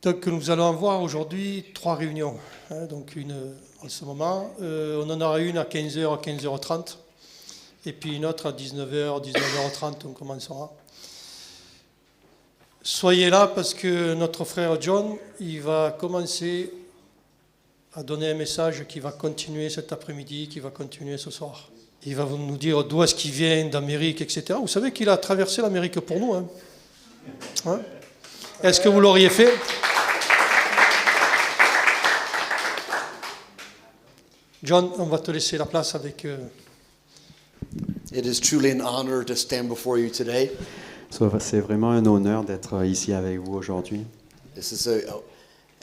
Donc nous allons avoir aujourd'hui 3 réunions. Donc une en ce moment. On en aura une à 15h, à 15h30. Et puis une autre à 19h, 19h30, on commencera. Soyez là parce que notre frère John, il va commencer à donner un message qui va continuer cet après-midi, qui va continuer ce soir. Il va nous dire d'où est-ce qu'il vient, d'Amérique, etc. Vous savez qu'il a traversé l'Amérique pour nous. Hein? Est-ce que vous l'auriez fait? John, on va te laisser la place avec... It is truly an honor to stand before you today. C'est vraiment un honneur d'être ici avec vous aujourd'hui. This is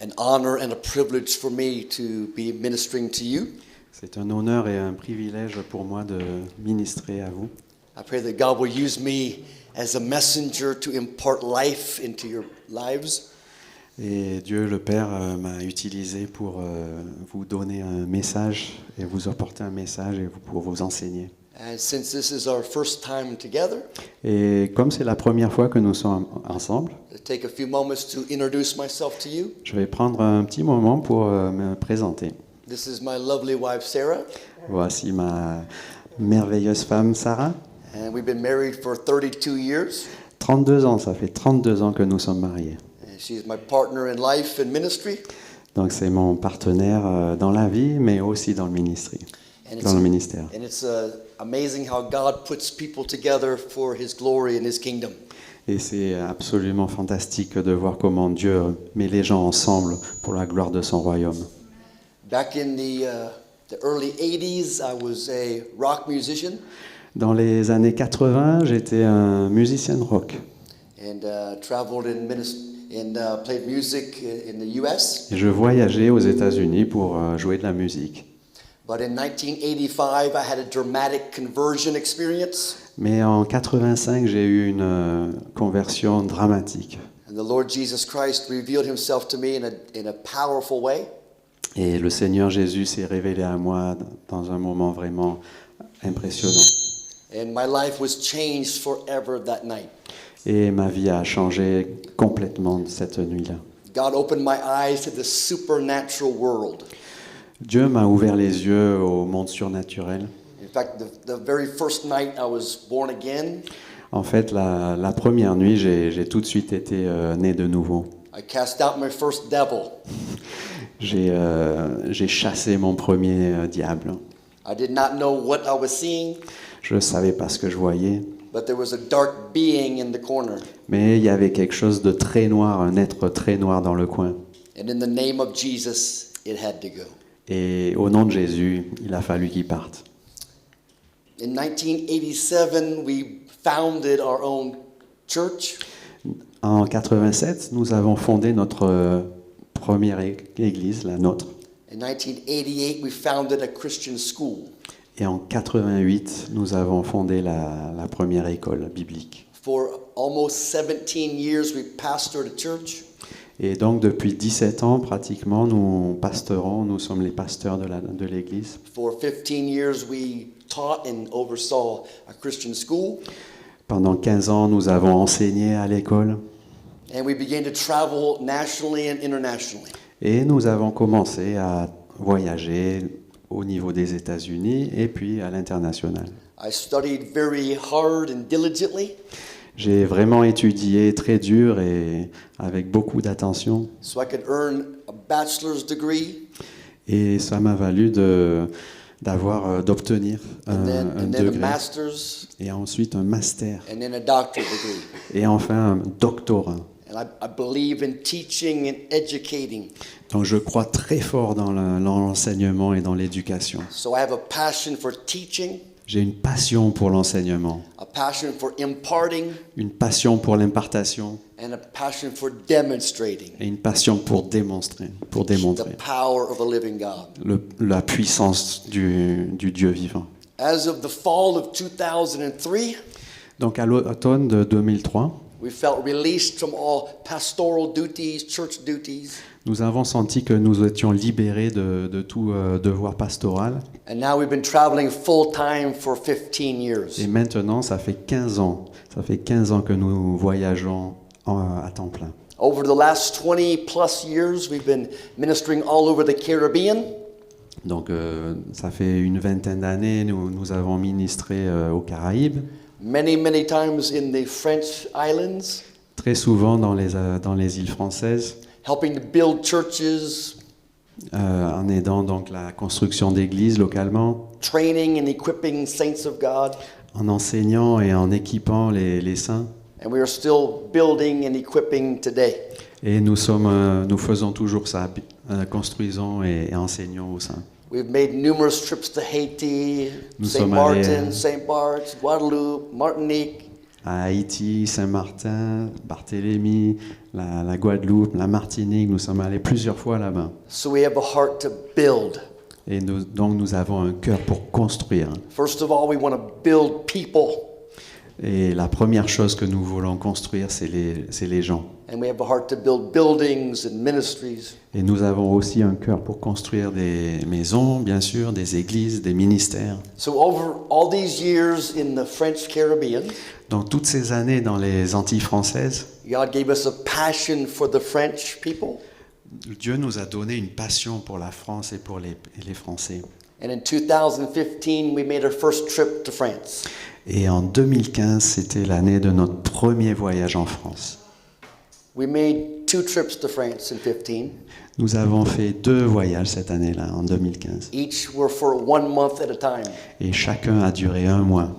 an honor and a privilege for me to be ministering to you. C'est un honneur et un privilège pour moi de ministrer à vous. I pray that God will use me as a messenger to impart life into your lives. Et Dieu le Père m'a utilisé pour vous donner un message et vous apporter un message et pour vous enseigner. And since this is our first time together, Et comme c'est la première fois que nous sommes ensemble, I'll take a few moments to introduce myself to you. je vais prendre un petit moment pour me présenter. This is my lovely wife Sarah, Voici ma merveilleuse femme Sarah. and we've been married for 32 years. 32 ans, ça fait 32 ans que nous sommes mariés. And she's my partner in life and ministry. Donc c'est mon partenaire dans la vie, mais aussi dans le ministère. Dans le ministère. And it's amazing how God puts people together for His glory and His kingdom. Et c'est absolument fantastique de voir comment Dieu met les gens ensemble pour la gloire de son royaume. Back in the early 80s, I was a rock musician. Dans les années 80, j'étais un musicien de rock. And traveled and played music in the U.S. Et je voyageais aux États-Unis pour jouer de la musique. But in 1985, I had a dramatic conversion experience. Mais en 85, j'ai eu une conversion dramatique. And the Lord Jesus Christ revealed Himself to me in a powerful way. Et le Seigneur Jésus s'est révélé à moi dans un moment vraiment impressionnant. And my life was changed forever that night. Et ma vie a changé complètement cette nuit-là. God opened my eyes to the supernatural world. Dieu m'a ouvert les yeux au monde surnaturel. In fact, the very first night I was born again, En fait, la première nuit, j'ai tout de suite été né de nouveau. I cast out my first devil. J'ai chassé mon premier diable. I did not know what I was seeing, Je ne savais pas ce que je voyais, but there was a dark being in the corner. mais il y avait quelque chose de très noir, un être très noir dans le coin. And in the name of Jesus, it had to go. Et au nom de Jésus, il a fallu qu'il parte. In 1987, we founded our own church. En 87, nous avons fondé notre première église, la nôtre. In 1988, we founded a Christian school. Et en 88, nous avons fondé la première école biblique. For almost 17 years, we pastored a church. Et donc depuis 17 ans, pratiquement, nous sommes les pasteurs de l'église. For 15 years, we taught and oversaw a Christian school. Pendant 15 ans, nous avons enseigné à l'école. And we began to travel nationally and internationally. Et nous avons commencé à voyager au niveau des États-Unis et puis à l'international. I studied very hard and diligently, J'ai vraiment étudié très dur et avec beaucoup d'attention. so I could earn a bachelor's degree Et ça m'a valu d'obtenir and then un a degré. master's Et ensuite un master. and then a doctorate degree. Et enfin un doctorat. And I believe in teaching and educating. Donc je crois très fort dans l'enseignement et dans l'éducation. So I have a passion for teaching, J'ai une passion pour l'enseignement, a passion for imparting, une passion pour l'impartation and a passion for demonstrating et une passion pour démontrer the power of a living God. la puissance du Dieu vivant. As of the fall of 2003, Donc à l'automne de 2003, we felt released from all pastoral duties, church duties. nous avons senti que nous étions libérés de tout devoir pastoral. And now we've been traveling full time for 15 years. Et maintenant, ça fait 15 ans. Ça fait 15 ans que nous voyageons à temps plein. Over the last 20 plus years, we've been ministering all over the Caribbean. Donc ça fait une vingtaine d'années, nous avons ministré aux Caraïbes, Many, many times in the French islands, très souvent dans les îles françaises, helping to build churches, en aidant donc la construction d'églises localement, training and equipping saints of God. en enseignant et en équipant les saints. And we are still building and equipping today. Et nous faisons toujours ça, construisons et enseignons aux saints. We've made numerous trips to Haiti, Nous St. sommes allés, Martin, St. Bart's, Guadeloupe, Martinique. À Haïti, Saint-Martin, Barthélemy, la Guadeloupe, la Martinique, nous sommes allés plusieurs fois là-bas. So we have a heart to build. Et donc nous avons un cœur pour construire. First of all, we want to build people. Et la première chose que nous voulons construire, c'est les gens. And we have a heart to build buildings and ministries. Et nous avons aussi un cœur pour construire des maisons, bien sûr, des églises, des ministères. So over all these years in the French Caribbean, Donc toutes ces années dans les Antilles françaises, God gave us a passion for the French people. Dieu nous a donné une passion pour la France et pour les Français. And in 2015, we made our first trip to France. Et en 2015, c'était l'année de notre premier voyage en France. We made 2 trips to France in 15. Nous avons fait 2 voyages cette année-là, en 2015. Each were for 1 month at a time. Et chacun a duré 1 mois.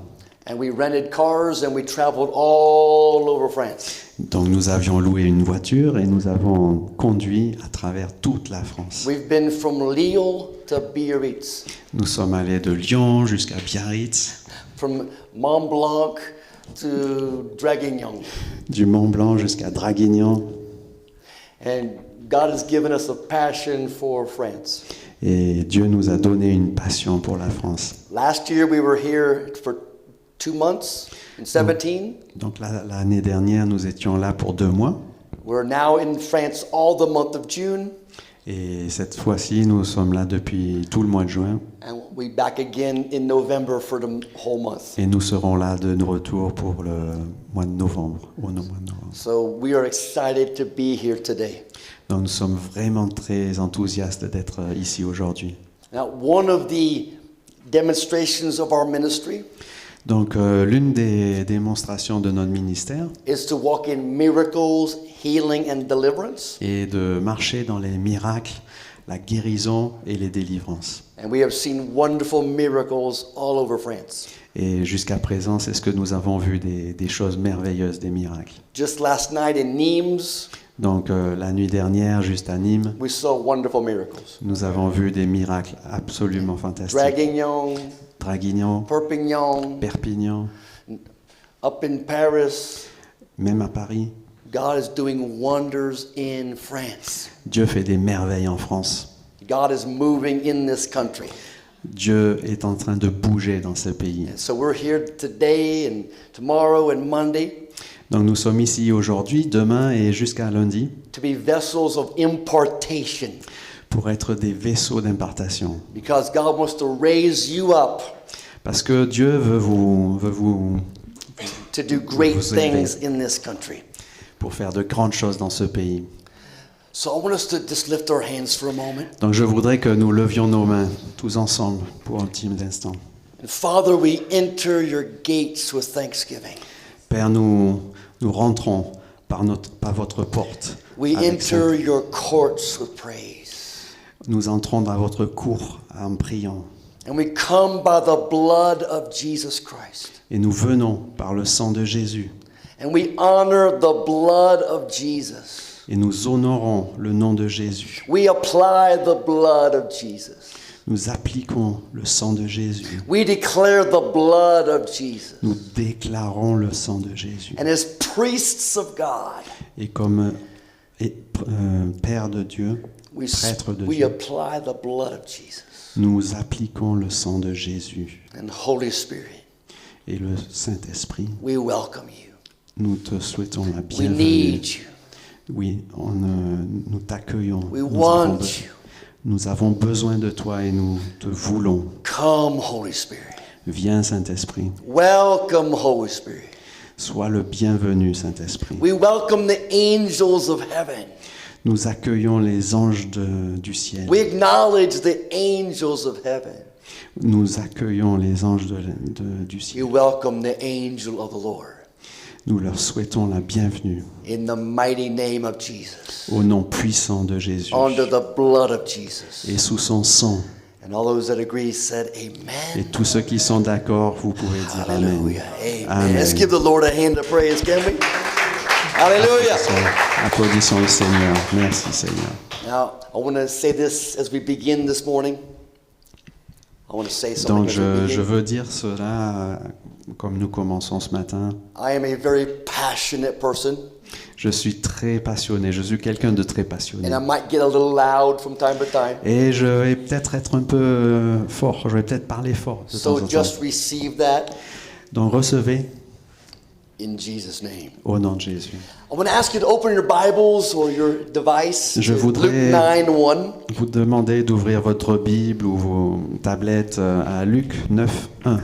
And we rented cars and we traveled all over France. Donc nous avions loué une voiture et nous avons conduit à travers toute la France. We've been from Lille to Biarritz, Nous sommes allés de Lyon jusqu'à Biarritz, from Mont Blanc to Draguignan. du Mont Blanc jusqu'à Draguignan. And God has given us a passion for France. Et Dieu nous a donné une passion pour la France. Last year we were here for 2 months in 17. Donc l'année dernière, nous étions là pour 2 mois. We're now in France all the month of June. Et cette fois-ci, nous sommes là depuis tout le mois de juin. And we'll be back again in November for the whole month. Et nous serons là de retour pour le mois de novembre. So we are excited to be here today. Donc nous sommes vraiment très enthousiastes d'être ici aujourd'hui. Now, one of the demonstrations of our ministry Donc l'une des démonstrations de notre ministère is to walk in miracles, healing, and deliverance. est de marcher dans les miracles, la guérison et les délivrances. And we have seen wonderful miracles all over France. Et jusqu'à présent, c'est ce que nous avons vu, des choses merveilleuses, des miracles. Just last night in Nimes, Donc la nuit dernière, juste à Nîmes, we saw wonderful miracles. nous avons vu des miracles absolument fantastiques. Draguignan, Draguignan, Perpignan, Perpignan, up in Paris. même à Paris. God is doing wonders in France. Dieu fait des merveilles en France. God is moving in this country. Dieu est en train de bouger dans ce pays. And so we're here today and tomorrow and Monday Donc nous sommes ici aujourd'hui, demain et jusqu'à lundi to be vessels of impartation, pour être des vaisseaux d'impartation. because God wants to raise you up Parce que Dieu veut vous to do great Vous élever. things in this country. pour faire de grandes choses dans ce pays. So I want us to just lift our hands for a moment. Donc je voudrais que nous levions nos mains tous ensemble pour un petit instant. And Father, we enter your gates with thanksgiving. Père, nous rentrons par votre porte. We avec enter ça. your courts with praise. Nous entrons dans votre cour en priant. And we come by the blood of Jesus Christ. Et nous venons par le sang de Jésus. And we honor the blood of Jesus. Et nous honorons le nom de Jésus. We apply the blood of Jesus. Nous appliquons le sang de Jésus. We declare the blood of Jesus. Nous déclarons le sang de Jésus. And as priests of God, Et comme Père de Dieu, prêtre de we Dieu, apply the blood of Jesus. nous appliquons le sang de Jésus. And Holy Spirit, Et le Saint-Esprit, we welcome you. nous te souhaitons la We bienvenue. need you. Oui, nous t'accueillons. We Nous want avons, you. nous avons besoin de toi et nous te voulons. Come, Holy Spirit. Viens, Saint-Esprit. Welcome, Holy Spirit. Sois le bienvenu, Saint-Esprit. We welcome the angels of heaven. Nous accueillons les anges du ciel. We acknowledge the angels of heaven. Nous accueillons les anges du We ciel. welcome the angel of the Lord. Nous leur souhaitons la bienvenue In the mighty name of Jesus. au nom puissant de Jésus Under the blood of Jesus. et sous son sang. And all those that agree said Et amen. tous ceux qui sont d'accord, vous pouvez dire Amen. Hallelujah. Amen. Amen. Let's give the Lord a hand of praise, can we? Hallelujah. Applaudissons le Seigneur. Merci Seigneur. Now, I want to say this as we begin this morning. I want to say something Donc as we je begin. veux dire cela comme nous commençons ce matin. I am a very passionate person, Je suis très passionné, je suis quelqu'un de très passionné. and I might get a little loud from time to time. Et je vais peut-être être un peu fort, je vais peut-être parler fort de temps So en temps. just receive that Donc recevez in Jesus' name. au nom de Jésus. I want to ask you to open your Bibles or your device Je to voudrais- Luke 9:1. Vous demandez d'ouvrir votre Bible ou vos tablettes à Luc 9, 1.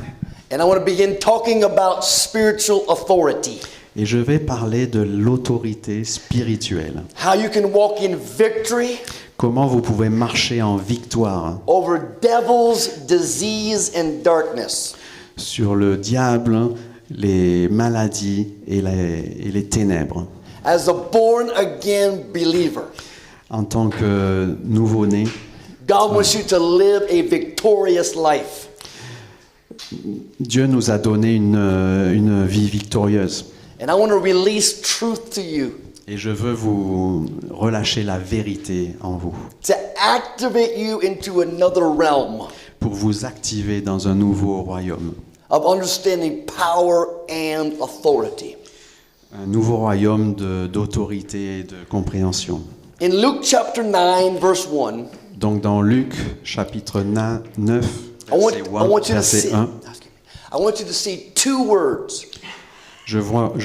And I want to begin talking about spiritual authority. Et je vais parler de l'autorité spirituelle. How you can walk in victory Comment vous pouvez marcher en victoire over devils, disease, and darkness. sur le diable, les maladies et les ténèbres. As a born again believer, En tant que nouveau-né, God wants you to live a victorious life. Dieu nous a donné une vie victorieuse. And I want to release truth to you Et je veux vous relâcher la vérité en vous, to activate you into another realm pour vous activer dans un nouveau royaume. of understanding power and authority. Un nouveau royaume d'autorité et de compréhension. In Luke chapter 9, verse 1, Donc dans Luc chapitre 9, I want you to verset see, 1, I want you to see two words je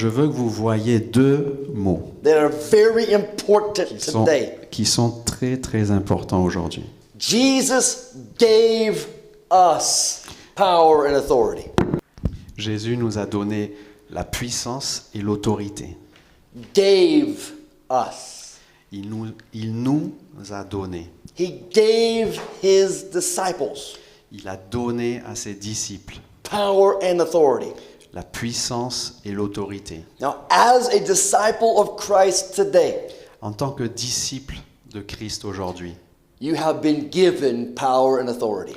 veux que vous voyiez deux mots that are very important today. qui sont très très importants aujourd'hui. Jesus gave us power and authority. Jésus nous a donné la puissance et l'autorité. Gave us. Il nous a donné. He gave his disciples Il a donné à ses disciples power and authority. la puissance et l'autorité. Now, as a disciple of Christ today, En tant que disciple de Christ aujourd'hui, you have been given power and authority.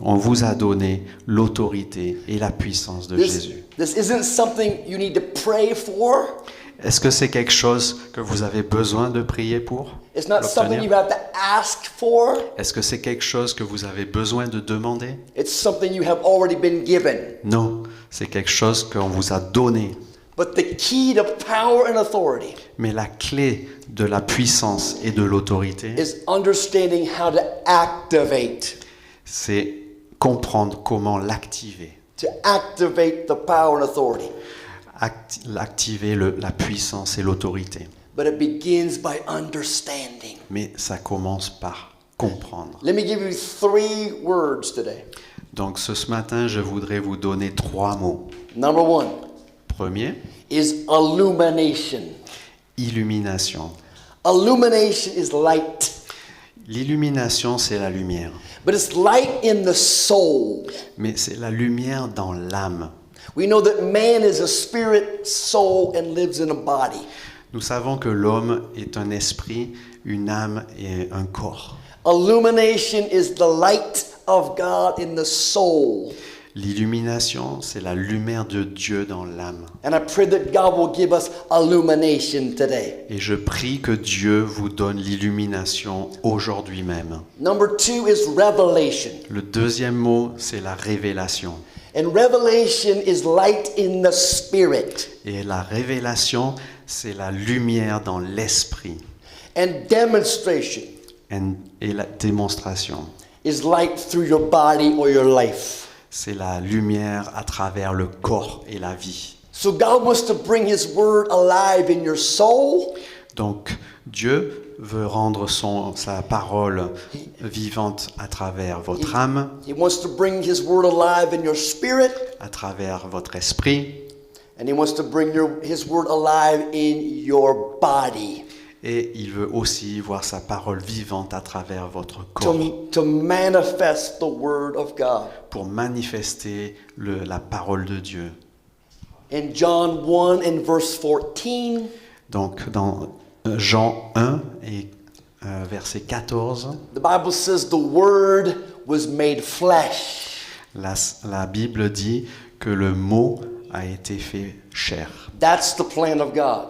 on vous a donné l'autorité et la puissance de Jésus. This isn't something you need to pray for. Est-ce que c'est quelque chose que vous avez besoin de prier pour It's not something you l'obtenir? have to ask for. Est-ce que c'est quelque chose que vous avez besoin de demander? It's something you have already been given. Non, c'est quelque chose qu'on vous a donné. But the key to power and authority Mais la clé de la puissance et de l'autorité, is understanding how to activate. c'est comprendre comment l'activer. To activate the power and authority. Activer la puissance et l'autorité. But it begins by understanding. Mais ça commence par comprendre. Let me give you 3 words today. Donc ce matin, je voudrais vous donner 3 mots. Number 1 Premier, is illumination. illumination. Illumination is light, L'illumination, c'est la lumière. but it's light in the soul. Mais c'est la lumière dans l'âme. We know that man is a spirit, soul, and lives in a body. Nous savons que l'homme est un esprit, une âme et un corps. Illumination is the light of God in the soul. L'illumination, c'est la lumière de Dieu dans l'âme. And I pray that God will give us illumination today. Et je prie que Dieu vous donne l'illumination aujourd'hui même. Number 2 is revelation. Le deuxième mot, c'est la révélation. And revelation is light in the spirit. Et la révélation, c'est la lumière dans l'esprit. And demonstration Et la démonstration, is light through your body or your life. c'est la lumière à travers le corps et la vie. So God wants to bring his word alive in your soul, Donc, Dieu veut rendre sa parole vivante à travers votre âme, He wants to bring His word alive in your spirit, à travers votre esprit, and He wants to bring His word alive in your body et il veut aussi voir sa parole vivante à travers votre corps to manifest the word of God. pour manifester la parole de Dieu. In John 1 and verse 14, Donc dans Jean 1 et verset 14, the Bible says the word was made flesh. la Bible dit que le mot a été fait chair. That's the plan of God.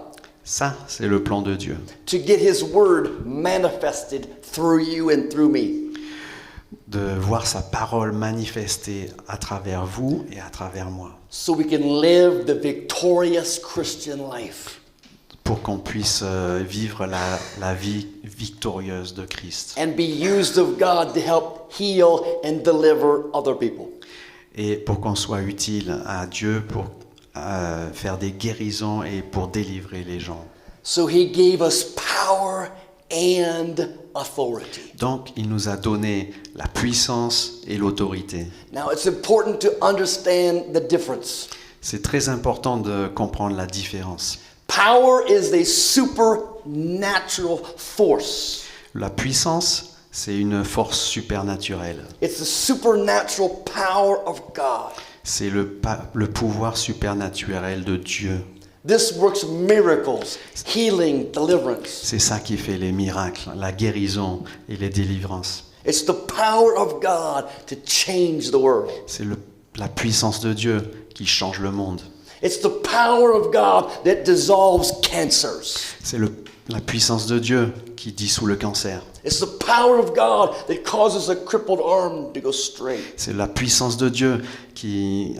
Ça, c'est le plan de Dieu. To get His word manifested through you and through me. De voir sa parole manifestée à travers vous et à travers moi. So we can live the victorious Christian life. Pour qu'on puisse vivre la vie victorieuse de Christ. And be used of God to help heal and deliver other people. Et pour qu'on soit utile à Dieu pour faire des guérisons et pour délivrer les gens. So He gave us power and authority. Donc, il nous a donné la puissance et l'autorité. Now it's important to understand the difference. C'est très important de comprendre la différence. Power is a supernatural force. La puissance, c'est une force supernaturelle. It's the supernatural power of God. C'est le pouvoir supernaturel de Dieu. This works miracles, healing, deliverance. C'est ça qui fait les miracles, la guérison et les délivrances. It's the power of God to change the world. C'est la puissance de Dieu qui change le monde. It's the power of God that dissolves cancers. C'est la puissance de Dieu qui dissout le cancer. It's the power of God that causes a crippled arm to go straight. C'est la puissance de Dieu qui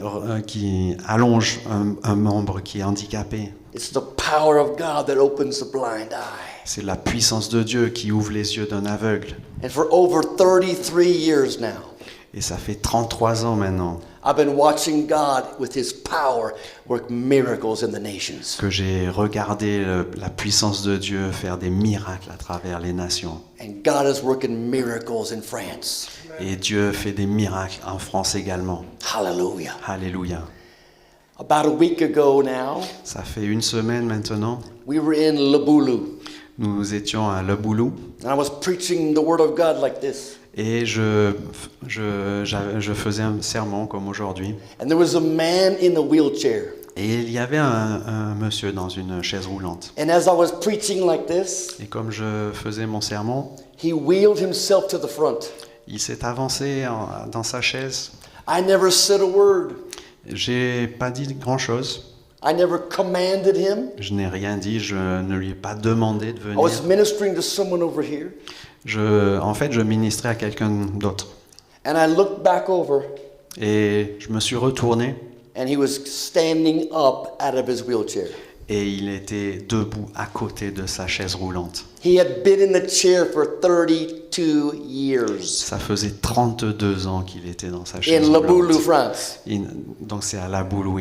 allonge un membre qui est handicapé. It's the power of God that opens the blind eye. C'est la puissance de Dieu qui ouvre les yeux d'un aveugle. And for over 33 years now, Et ça fait 33 ans maintenant I've been watching God with His power work miracles in the nations. que j'ai regardé la puissance de Dieu faire des miracles à travers les nations. And God is working miracles in France. Et Dieu fait des miracles en France également. Hallelujah. Alléluia. About a week ago now, Ça fait une semaine maintenant. we were in Lubulu. Nous étions à Le Boulou And I was preaching the Word of God like this. et je faisais un sermon comme aujourd'hui. And there was a man in a wheelchair. Et il y avait un monsieur dans une chaise roulante. And as I was preaching like this, Et comme je faisais mon sermon, he wheeled himself to the front. il s'est avancé dans sa chaise. I never said a word. J'ai pas dit grand-chose. I never commanded him. Je n'ai rien dit, je ne lui ai pas demandé de I was venir. ministering to someone over here. En fait, je ministrais à quelqu'un d'autre. And I looked back over, Et je me suis retourné and he was standing up out of his wheelchair. et il était debout à côté de sa chaise roulante. He had been in the chair for 32 years Ça faisait 32 ans qu'il était dans sa chaise in Lubulu, roulante. France. Donc c'est à La Boulou,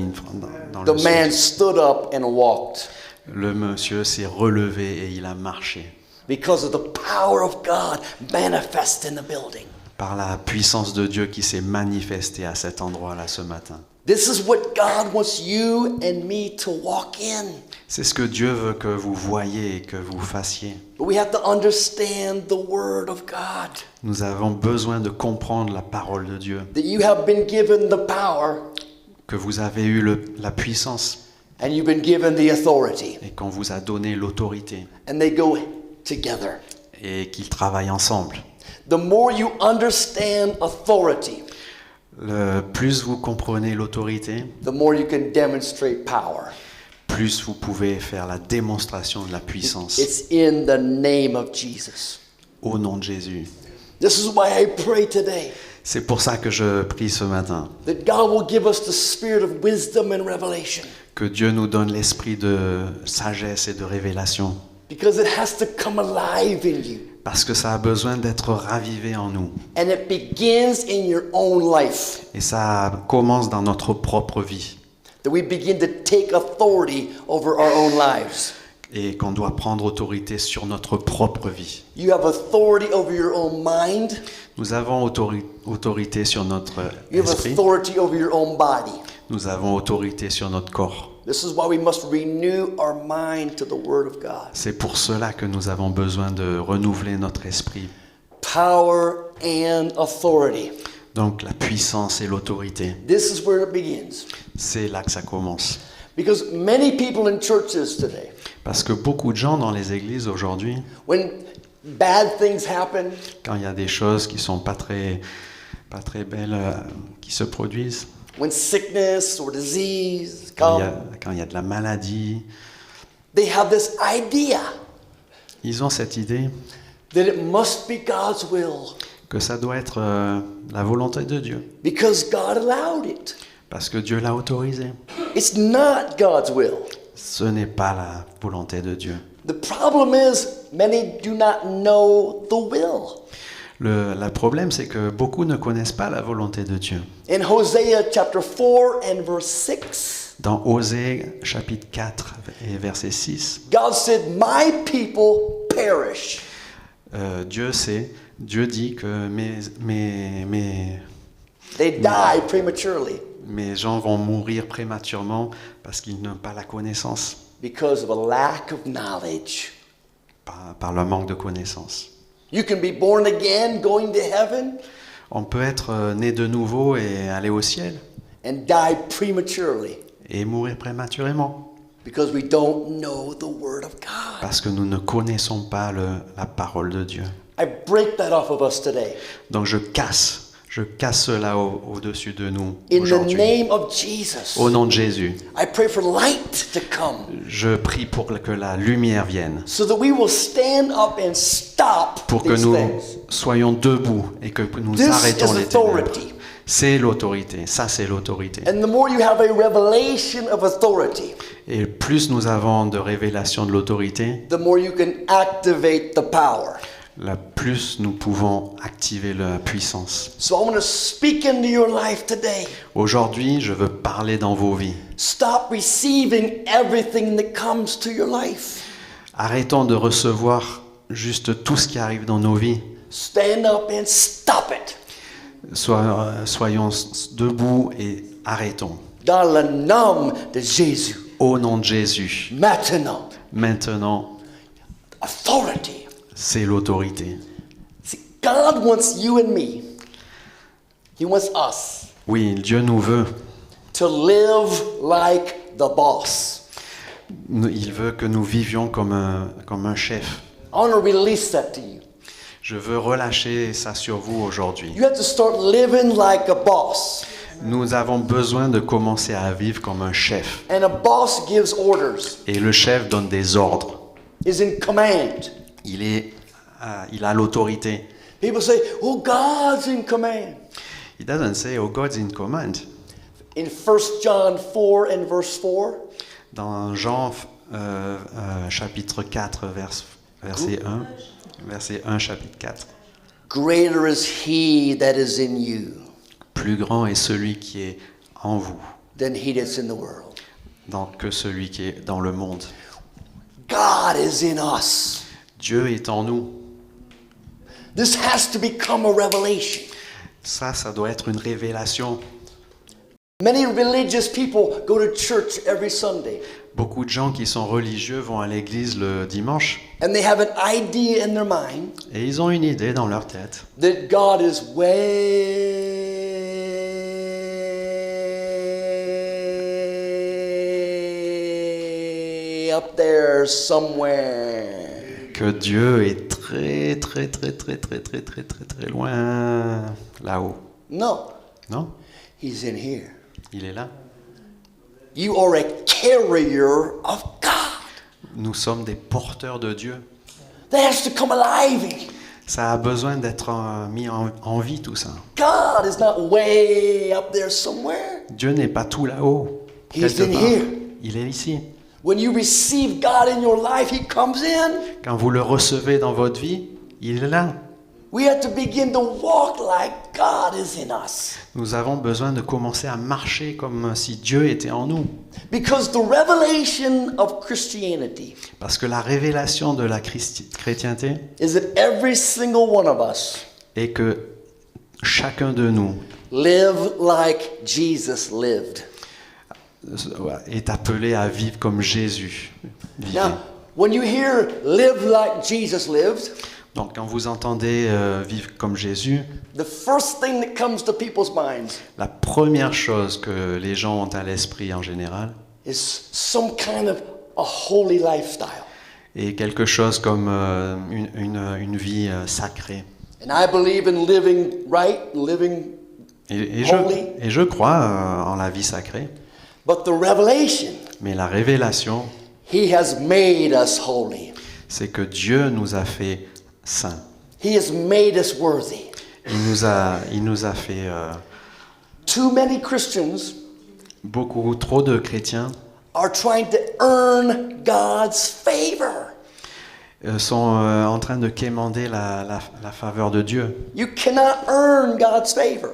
dans The le man sud. stood up and walked Le monsieur s'est relevé et il a marché. because of the power of God manifest in the building. Par la puissance de Dieu qui s'est manifestée à cet endroit-là ce matin. This is what God wants you and me to walk in. C'est ce que Dieu veut que vous voyiez et que vous fassiez. But we have to understand the Word of God. Nous avons besoin de comprendre la parole de Dieu, That you have been given the power que vous avez eu la puissance and you've been given the authority. et qu'on vous a donné l'autorité And they go together. et qu'ils travaillent ensemble. The more you understand authority, Le plus vous comprenez l'autorité, the more you can demonstrate power. plus vous pouvez faire la démonstration de la puissance It's in the name of Jesus. au nom de Jésus. This is why I pray today C'est pour ça que je prie ce matin, that God will give us the spirit of wisdom and revelation, que Dieu nous donne l'esprit de sagesse et de révélation, because it has to come alive in you. parce que ça a besoin d'être ravivé en nous. And it begins in your own life. Et ça commence dans notre propre vie. That we begin to take authority over our own lives. et qu'on doit prendre autorité sur notre propre vie. You have authority over your own mind. Nous avons autorité sur notre You have esprit. authority over your own body. Nous avons autorité sur notre corps. This is why we must renew our mind to the Word of God. C'est pour cela que nous avons besoin de renouveler notre esprit. Power and authority. Donc la puissance et l'autorité, This is where it begins. c'est là que ça commence. Because many people in churches today, Parce que beaucoup de gens dans les églises aujourd'hui, when bad things happen, quand il y a des choses qui sont pas très belles qui se produisent, when sickness or disease quand come, il y a de la maladie, they have this idea ils ont cette idée that it must be God's will que ça doit être la volonté de Dieu, because God allowed it. parce que Dieu l'a autorisé. It's not God's will. Ce n'est pas la volonté de Dieu. The problem is many do not know the will. Le problème, c'est que beaucoup ne connaissent pas la volonté de Dieu. In Hosea chapter 4 and verse 6, Dans Osée chapitre 4 et verset 6, God said, "My people perish." Dieu dit que They die prematurely mes gens vont mourir prématurément parce qu'ils n'ont pas la connaissance, because of a lack of knowledge. par le manque de connaissance. You can be born again, going to heaven, On peut être né de nouveau et aller au ciel and die prematurely et mourir prématurément because we don't know the Word of God. parce que nous ne connaissons pas la parole de Dieu. I break that off of us today. Donc je casse cela au-dessus de nous In the aujourd'hui. name of Jesus, Au nom de Jésus, I pray for light to come je prie pour que la lumière vienne, so that we will stand up and stop pour que these nous things. soyons debout et que nous This arrêtons is les ténèbres. authority. C'est l'autorité, ça c'est l'autorité. And the more you have a revelation of authority, Et plus nous avons de révélation de l'autorité, the more you can activate the power. plus nous pouvons activer la puissance. So I want to speak into your life today. Aujourd'hui, je veux parler dans vos vies. Stop receiving everything that comes to your life. Arrêtons de recevoir juste tout ce qui arrive dans nos vies. Stand up and stop it. Soyons debout et arrêtons. Dans le nom de Jésus. Au nom de Jésus. Maintenant, Authority. c'est l'autorité. See, God wants you and me. He wants us Oui, Dieu nous veut. to live like the boss. Il veut que nous vivions comme un chef. I want to release that to you. Je veux relâcher ça sur vous aujourd'hui. You have to start living like a boss. Nous avons besoin de commencer à vivre comme un chef. And a boss gives orders, Et le chef donne des ordres. is in command. Il a l'autorité. People say, oh, God's in command. He doesn't say, oh, God's in command. In 1 John 4 and verse 4, Dans Jean chapitre 4, verset 1, verset 1, chapitre 4. greater is he that is in you Plus grand est celui qui est en vous than he that's in the world. que celui qui est dans le monde. God is in us. Dieu est en nous. This has to become a revelation. Ça doit être une révélation. Many religious people go to church every Sunday, Beaucoup de gens qui sont religieux vont à l'église le dimanche and they have an idea in their mind et ils ont une idée dans leur tête that God is way up there somewhere. que Dieu est très loin là-haut. No, Non? he's in here. Il est là. You are a carrier of God. Nous sommes des porteurs de Dieu. That has to come alive in you. Ça a besoin d'être mis en vie, tout ça. God is not way up there somewhere. Dieu n'est pas tout là-haut. He's quelque in part. here. Il est ici. When you receive God in your life, He comes in. Quand vous le recevez dans votre vie, il est là. We have to begin to walk like God is in us. Nous avons besoin de commencer à marcher comme si Dieu était en nous. Because the revelation of Christianity Parce que la révélation de la chrétienté is that every single one of us est que chacun de nous live like Jesus lived. est appelé à vivre comme Jésus vivait. Now, when you hear live like Jesus lived, Donc quand vous entendez vivre comme Jésus, the first thing that comes to people's minds la première chose que les gens ont à l'esprit en général is some kind of a holy lifestyle. est quelque chose comme une vie sacrée. And I believe in living right, living Et holy. je crois en la vie sacrée, But the revelation, mais la révélation, He has made us holy. c'est que Dieu nous a fait saints. He has made us worthy. Il nous a fait Too many Christians beaucoup trop de chrétiens are trying to earn God's favor. sont en train de quémander la faveur de Dieu. You cannot earn God's favor.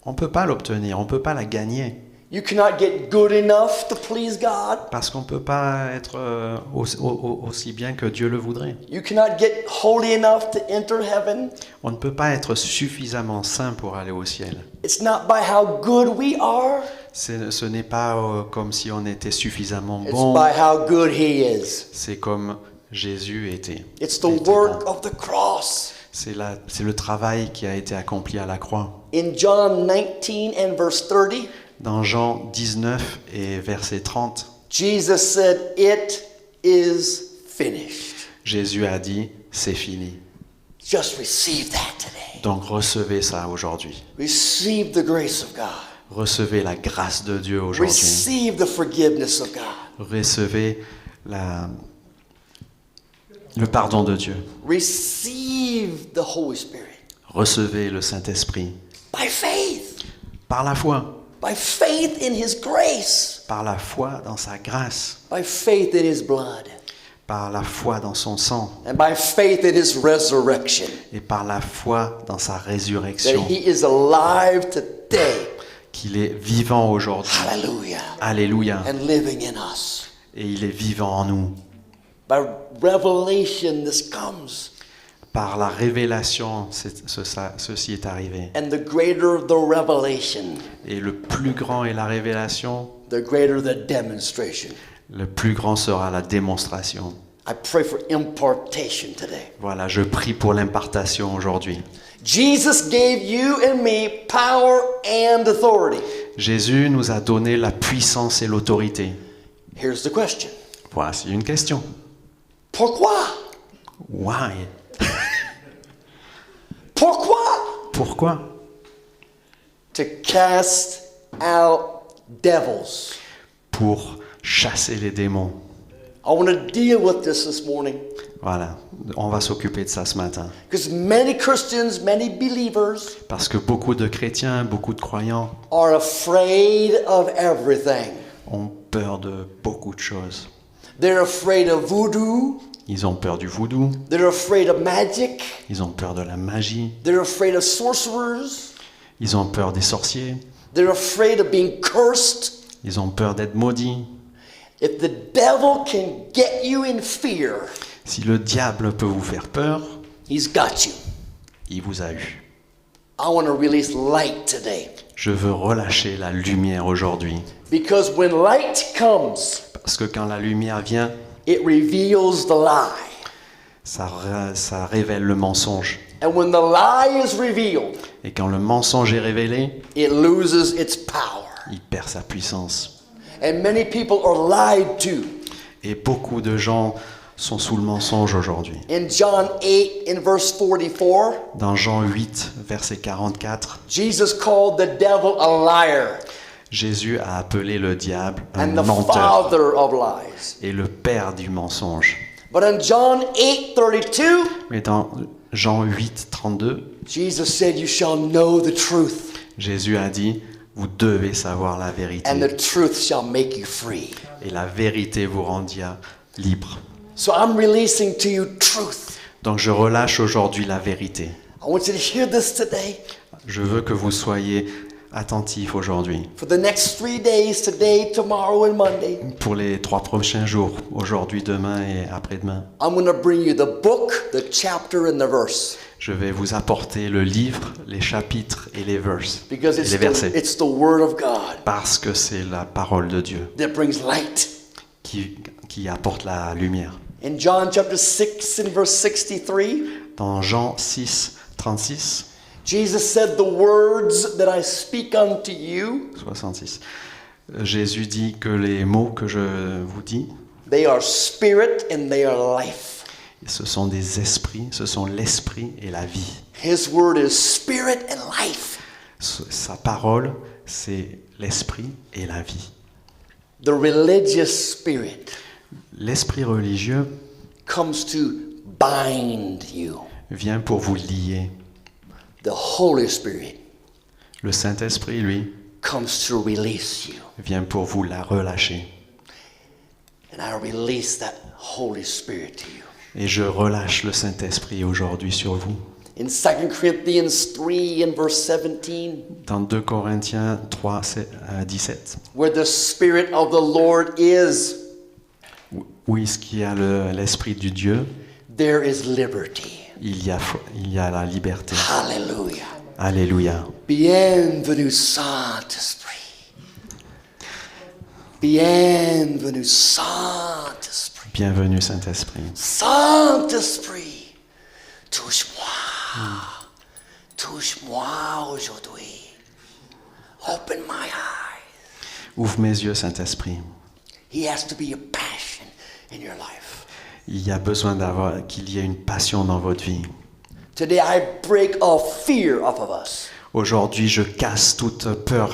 On ne peut pas l'obtenir, on ne peut pas la gagner. You cannot get good enough to please God. Parce qu'on ne peut pas être aussi bien que Dieu le voudrait. You cannot get holy enough to enter heaven. On ne peut pas être suffisamment saint pour aller au ciel. It's not by how good we are. Ce n'est pas comme si on était suffisamment It's bon. by how good He is. C'est comme Jésus était. It's the était work bon. of the cross. C'est le travail qui a été accompli à la croix. In John 19 and verse 30, Dans Jean 19 et verset 30, Jesus said, "It is finished." Jésus a dit, c'est fini. Just receive that today. Donc recevez ça aujourd'hui. Receive the grace of God. Recevez la grâce de Dieu aujourd'hui. Receive the forgiveness of God. Recevez le pardon de Dieu. Receive the Holy Spirit. Recevez le Saint-Esprit. By faith. Par la foi. By faith in His grace. Par la foi dans sa grâce. By faith in His blood. Par la foi dans son sang. And by faith in His resurrection. Et par la foi dans sa That résurrection. He is alive today. Qu'il est vivant aujourd'hui. Hallelujah. Alléluia. And living in us. Et il est vivant en nous. By revelation, this comes. Par la révélation, ceci est arrivé. And the greater the revelation, Et le plus grand est la révélation, the greater the demonstration. le plus grand sera la démonstration. I pray for impartation today. Voilà, je prie pour l'impartation aujourd'hui. Jesus gave you and me power and authority. Jésus nous a donné la puissance et l'autorité. Here's the question. Voici une question. Pourquoi? Why? Pourquoi? Pourquoi? To cast out devils. Pour chasser les démons. I want to deal with this morning. Voilà, on va s'occuper de ça ce matin. Because many Christians, many believers Parce que beaucoup de chrétiens, beaucoup de croyants are afraid of everything. ont peur de beaucoup de choses. They're afraid of voodoo. Ils ont peur du voodoo, They're afraid of magic. ils ont peur de la magie, They're afraid of sorcerers. ils ont peur des sorciers, They're afraid of being cursed. ils ont peur d'être maudits. If the devil can get you in fear, Si le diable peut vous faire peur, he's got you. il vous a eu. I want to release light today. Je veux relâcher la lumière aujourd'hui. Because when light comes, Parce que quand la lumière vient, it reveals the lie. ça révèle le mensonge. And when the lie is revealed, Et quand le mensonge est révélé, it loses its power. il perd sa puissance. And many people are lied to. Et beaucoup de gens sont sous le mensonge aujourd'hui. In John 8, in verse 44, Dans Jean 8, verset 44, Jesus called the devil a liar Jésus a appelé le diable un and the menteur father of lies. et le père du mensonge. But in John 8:32, Mais dans Jean 8, 32, Jesus said, "You shall know the truth, Jésus a dit, vous devez savoir la vérité. and the truth shall make you free." Et la vérité vous rendra libre. So I'm releasing to you truth. Donc je relâche aujourd'hui la vérité. I I want you to hear this today. Je veux que vous soyez attentifs aujourd'hui. For the next 3 days, today, tomorrow, and Monday, Pour les 3 prochains jours, aujourd'hui, demain et après-demain, I'm going to bring you the book, the chapter, and the verse. je vais vous apporter le livre, les chapitres et les verses, Because et les versets. it's the Word of God Parce que c'est la parole de Dieu that brings light. qui apporte la lumière. In John chapter 6 and verse 63, Dans Jean 6, 36, Jesus said, "The words that I speak unto you, 66, Jésus dit que les mots que je vous dis, they are spirit and they are life." ce sont des esprits, ce sont l'esprit et la vie. His word is spirit and life. Sa parole, c'est l'esprit et la vie. The religious spirit L'esprit religieux comes to bind you. vient pour vous lier. The Holy Spirit Le Saint-Esprit, lui, comes to release you. vient pour vous la relâcher. And I release that Holy Spirit to you. Et je relâche le Saint-Esprit aujourd'hui sur vous. In 2 Corinthians 3 and verse 17, Dans 2 Corinthiens 3, 17, where the Spirit of the Lord is, où est-ce qu'il y a l'Esprit du Dieu, there is liberty. il y a la liberté. Hallelujah. Alléluia. Bienvenue, Saint-Esprit. Bienvenue, Saint-Esprit. Bienvenue Saint-Esprit. Saint-Esprit, touche-moi. Touche-moi aujourd'hui. Open my eyes. Ouvre mes yeux, Saint-Esprit. He has to be a passion in your life. Il y a besoin qu'il y ait une passion dans votre vie. Today I break off fear off of us. Aujourd'hui, je casse toute peur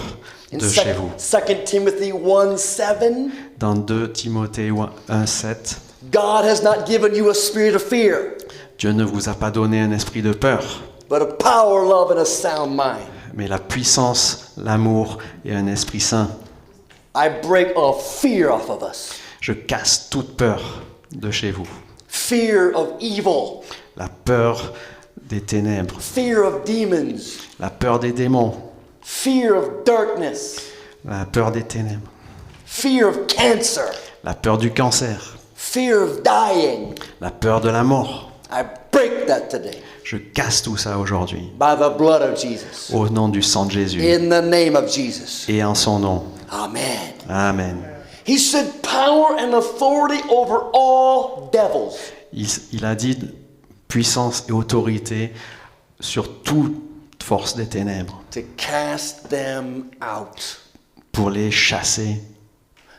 In de chez vous. 2 Timothy 1:7, Dans 2 Timothée 1, 7, God has not given you a spirit of fear, Dieu ne vous a pas donné un esprit de peur, but a power, love, and a sound mind. mais la puissance, l'amour et un esprit saint. I break off fear off of us. Je casse toute peur de chez vous. Fear of evil, La peur des ténèbres, fear of demons, la peur des démons, fear of darkness, la peur des ténèbres, fear of cancer, la peur du cancer, fear of dying. la peur de la mort. I break that today Je casse tout ça aujourd'hui by the blood of Jesus. au nom du sang de Jésus In the name of Jesus. et en son nom. Amen. Amen. He said power and authority over all devils. Il a dit puissance et autorité sur toute force des ténèbres To cast them out. pour les chasser.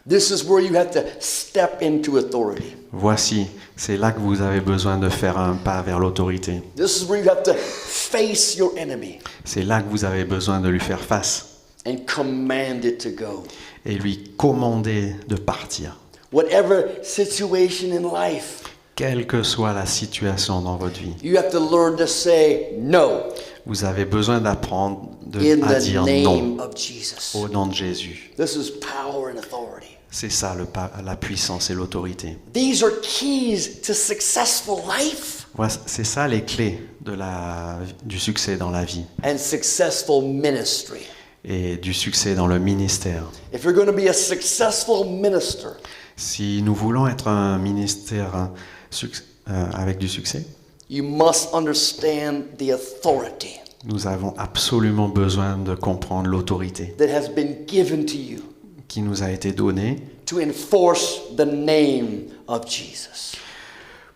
This is where you have to step into authority. Voici, c'est là que vous avez besoin de faire un pas vers l'autorité. This is where you have to face your enemy C'est là que vous avez besoin de lui faire face and command it to go. et lui commander de partir. Whatever situation in life, Quelle que soit la situation dans votre vie, you have to learn to say no vous avez besoin d'apprendre in à the dire non name of Jesus. au nom de Jésus. This is power and authority. C'est ça la puissance et l'autorité. These are keys to successful life C'est ça les clés du succès dans la vie and successful ministry. et du succès dans le ministère. If you're going to be a successful minister, Si nous voulons être un ministère avec du succès, you must understand the authority nous avons absolument besoin de comprendre l'autorité that has been given to you qui nous a été donnée to enforce the name of Jesus.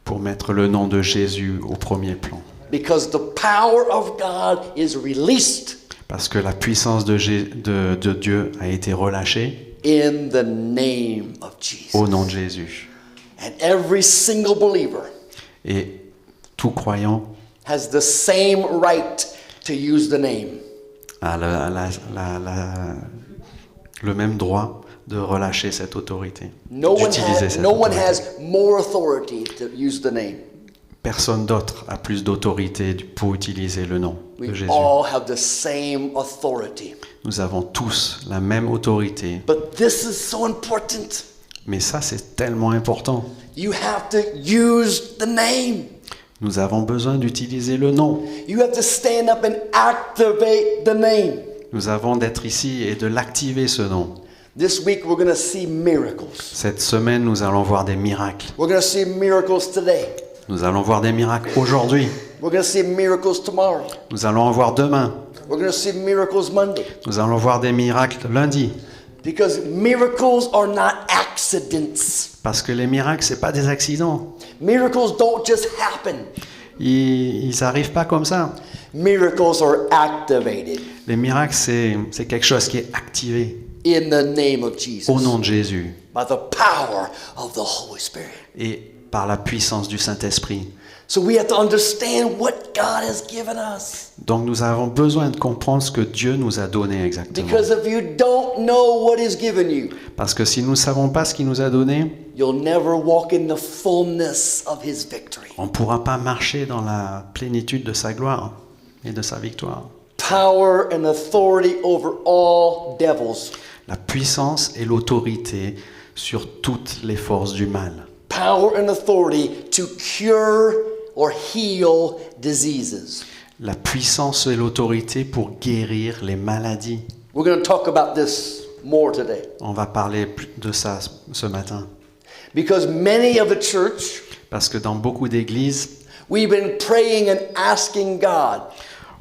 pour mettre le nom de Jésus au premier plan. Because the power of God is released Parce que la puissance de Dieu a été relâchée in the name of Jesus. au nom de Jésus. And every single believer Et tout croyant has the same right to use the name. a le même droit de relâcher cette autorité, d'utiliser cette No one autorité. has more authority to use the name. Personne d'autre a plus d'autorité pour utiliser le nom de We Jésus. all have the same authority. Nous avons tous la même autorité, But this is so important. mais ça c'est tellement important. You have to use the name. Nous avons besoin d'utiliser le nom. You have to stand up and activate the name. Nous avons d'être ici et de l'activer, ce nom. This week we're going to see miracles. Cette semaine, nous allons voir des miracles. We're going to see miracles today. Nous allons voir des miracles aujourd'hui. We're going to see miracles tomorrow. Nous allons en voir demain. We're going to see miracles Monday. Nous allons voir des miracles lundi. Because miracles are not accidents. Parce que les miracles, c'est pas des accidents. Miracles don't just happen. Ils arrivent pas comme ça. Miracles are activated Les miracles, c'est quelque chose qui est activé in the name of Jesus. au nom de Jésus By the power of the Holy Spirit. et par la puissance du Saint-Esprit. So we have to understand what God has given us. Donc nous avons besoin de comprendre ce que Dieu nous a donné exactement. Because if you don't know what He's given you, Parce que si nous ne savons pas ce qu'il nous a donné, you'll never walk in the fullness of His victory. on ne pourra pas marcher dans la plénitude de sa gloire et de sa victoire. Power and authority over all devils. La puissance et l'autorité sur toutes les forces du mal. Power and authority to cure or heal diseases. La puissance et l'autorité pour guérir les maladies. We're going to talk about this more today. On va parler de ça ce matin. Because many of the church, Parce que dans beaucoup d'églises, we've been praying and asking God,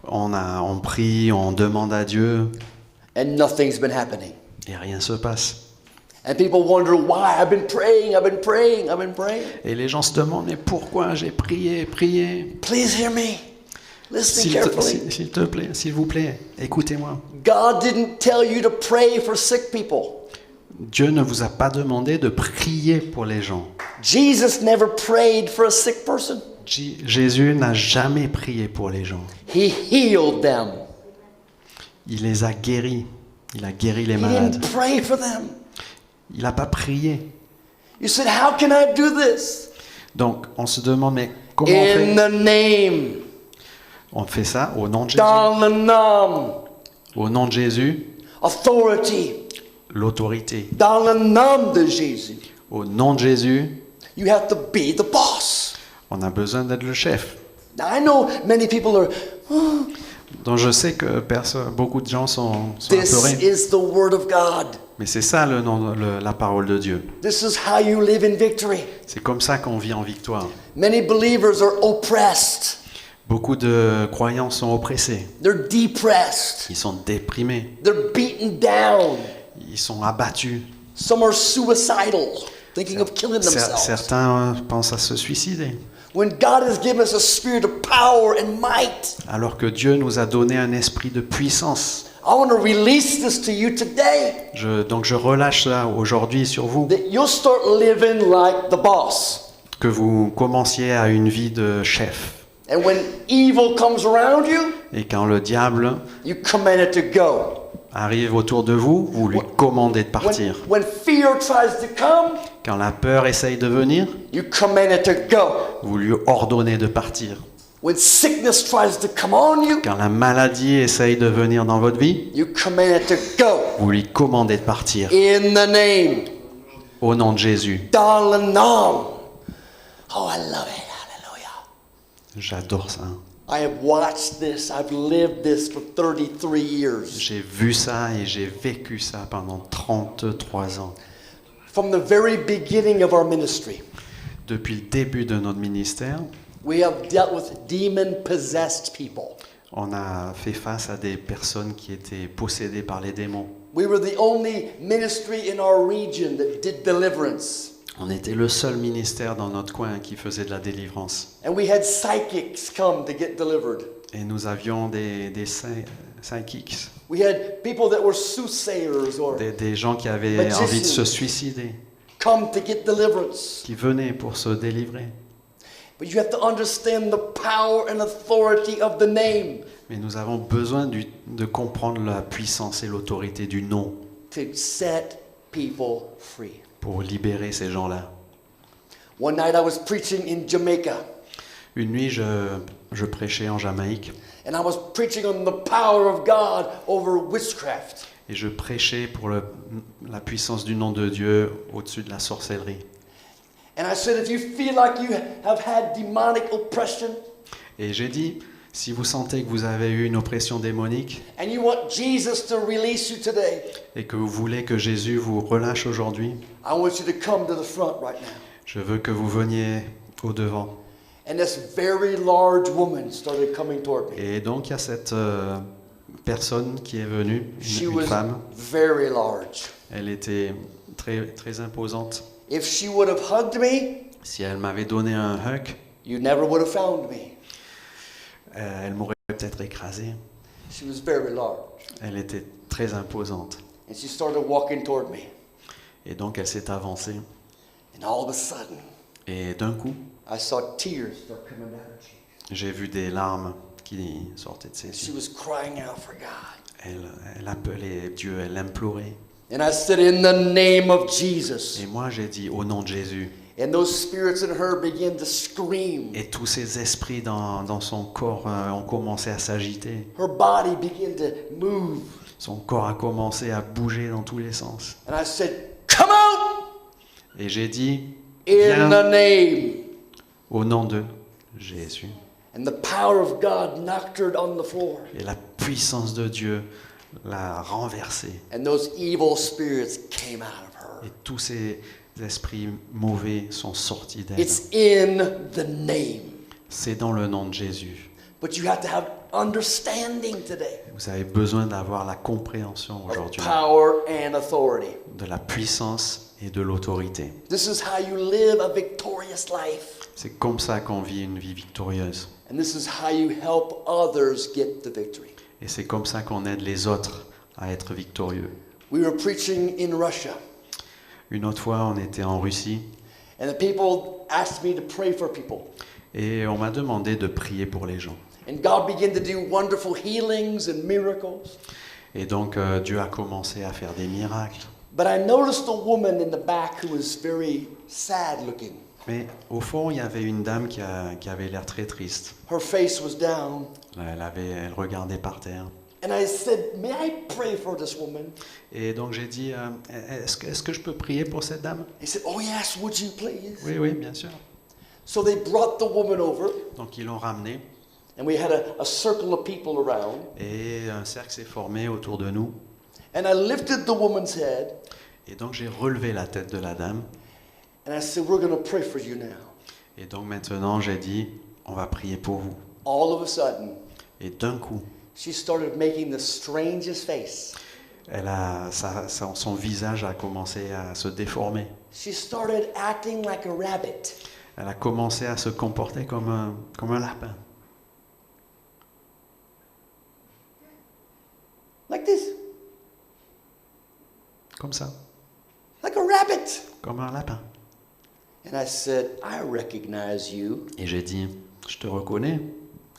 on prie, on demande à Dieu and nothing's been happening. et rien ne se passe. And people wonder why. I've been praying, I've been praying, I've been praying. Et les gens se demandent, mais pourquoi j'ai prié. Please hear me. Listen carefully. S'il vous plaît, écoutez-moi. God didn't tell you to pray for sick people. Dieu ne vous a pas demandé de prier pour les gens. Jesus never prayed for a sick person. Jésus n'a jamais prié pour les gens. He healed them. Il les a guéris. Il a guéri les He malades. didn't pray for them. Il n'a pas prié. You said, how can I do this? Donc, on se demande, mais comment on In fait? the name. On fait ça au nom de Jésus. Dans le nom. Au nom de Jésus, Authority. l'autorité. Dans le nom de Jésus. Au nom de Jésus, You have to be the boss. on a besoin d'être le chef. Now I know many people are, Donc je sais que beaucoup de gens sont this apeurés. is the word of God. Mais c'est ça la parole de Dieu. This is how you live in victory. C'est comme ça qu'on vit en victoire. Many believers are oppressed. Beaucoup de croyants sont oppressés. They're depressed. Ils sont déprimés. They're beaten down. Ils sont abattus. Some are suicidal, thinking of killing themselves. Certains pensent à se suicider. When God has given us a spirit of power and might, Alors que Dieu nous a donné un esprit de puissance. I want to release this to you today, Donc je relâche ça aujourd'hui sur vous. that you'll start living like the boss. Que vous commenciez à une vie de chef. And when evil comes around you, Et quand le diable you command it to go. arrive autour de vous, vous lui commandez de partir. When fear tries to come, Quand la peur essaye de venir, you command it to go. vous lui ordonnez de partir. When sickness tries to come on you, Quand la maladie essaye de venir dans votre vie, you command it to go. vous lui commandez de partir. In the name, Au nom de Jésus. dans le nom. Oh, I love it. Hallelujah. J'adore ça. I have watched this. I've lived this for 33 years. J'ai vu ça et j'ai vécu ça pendant 33 ans. From the very beginning of our ministry, Depuis le début de notre ministère, we have dealt with demon-possessed people. on a fait face à des personnes qui étaient possédées par les démons. We were the only ministry in our region that did deliverance. On était le seul ministère dans notre coin qui faisait de la délivrance. And we had psychics come to get delivered. Et nous avions des psychics, We had people that were soothsayers or des gens qui avaient Magicians. envie de se suicider, come to get deliverance. qui venaient pour se délivrer. But you have to understand the power and authority of the name Mais nous avons besoin de comprendre la puissance et l'autorité du nom to set people free. pour libérer ces gens-là. One night I was preaching in Jamaica, Une nuit, je prêchais en Jamaïque and I was preaching on the power of God over witchcraft. et je prêchais pour la puissance du nom de Dieu au-dessus de la sorcellerie. And I said, if you feel like you have had demonic oppression Et j'ai dit, si vous sentez que vous avez eu une oppression démonique and you want Jesus to release you today, et que vous voulez que Jésus vous relâche aujourd'hui, I want you to come to the front right now. je veux que vous veniez au devant. And this very large woman started coming toward me. Et donc il y a cette personne qui est venue, She une was femme. very large. Elle était très, très imposante. If she would have hugged me, Si elle m'avait donné un hug, you never would have found me. elle m'aurait peut-être écrasé. She was very large. Elle était très imposante. And she started walking toward me. Et donc elle s'est avancée. And all of a sudden, Et d'un coup, I saw tears start coming down her cheeks. j'ai vu des larmes qui sortaient de ses She yeux. was crying out for God. Elle appelait Dieu, elle l'implorait. And I said, in the name of Jesus. Et moi j'ai dit, au nom de Jésus. And those spirits in her began to scream. Et tous ces esprits dans son corps ont commencé à s'agiter. Her body began to move. Son corps a commencé à bouger dans tous les sens. And I said, come out Et j'ai dit, in viens the name. au nom de Jésus. And the power of God knocked her on the floor. Et la puissance de Dieu l'a renversée. And those evil spirits came out of her. Et tous ces esprits mauvais sont sortis d'elle. It's in the name. C'est dans le nom de Jésus. But you have to have understanding today. Vous avez besoin d'avoir la compréhension Of aujourd'hui power and authority. de la puissance et de l'autorité. This is how you live a victorious life. C'est comme ça qu'on vit une vie victorieuse. And this is how you help others get the victory. Et c'est comme ça qu'on aide les autres à être victorieux. We were preaching in Russia, Une autre fois, on était en Russie and the people asked me to pray for people. et on m'a demandé de prier pour les gens. And God began to do wonderful healings and miracles. Et donc Dieu a commencé à faire des miracles. But I noticed a woman in the back who was very sad looking. Mais au fond, il y avait une dame qui avait l'air très triste. Her face was down. Elle regardait par terre. And I said, may I pray for this woman? Et donc j'ai dit, est-ce que je peux prier pour cette dame? He said, oh yes, would you please? Oui, oui, bien sûr. So they brought the woman over, Donc ils l'ont ramenée and we had a circle of people around. et un cercle s'est formé autour de nous. And I lifted the woman's head, Et donc j'ai relevé la tête de la dame. and I said, we're going to pray for you now. Et donc maintenant j'ai dit, on va prier pour vous. All of a sudden, Et d'un coup, she started making the strangest face. son visage a commencé à se déformer. She started acting like a rabbit. Elle a commencé à se comporter comme un lapin. Like this. Comme ça, Like a rabbit. comme un lapin. And I said, I recognize you. Et j'ai dit, je te reconnais,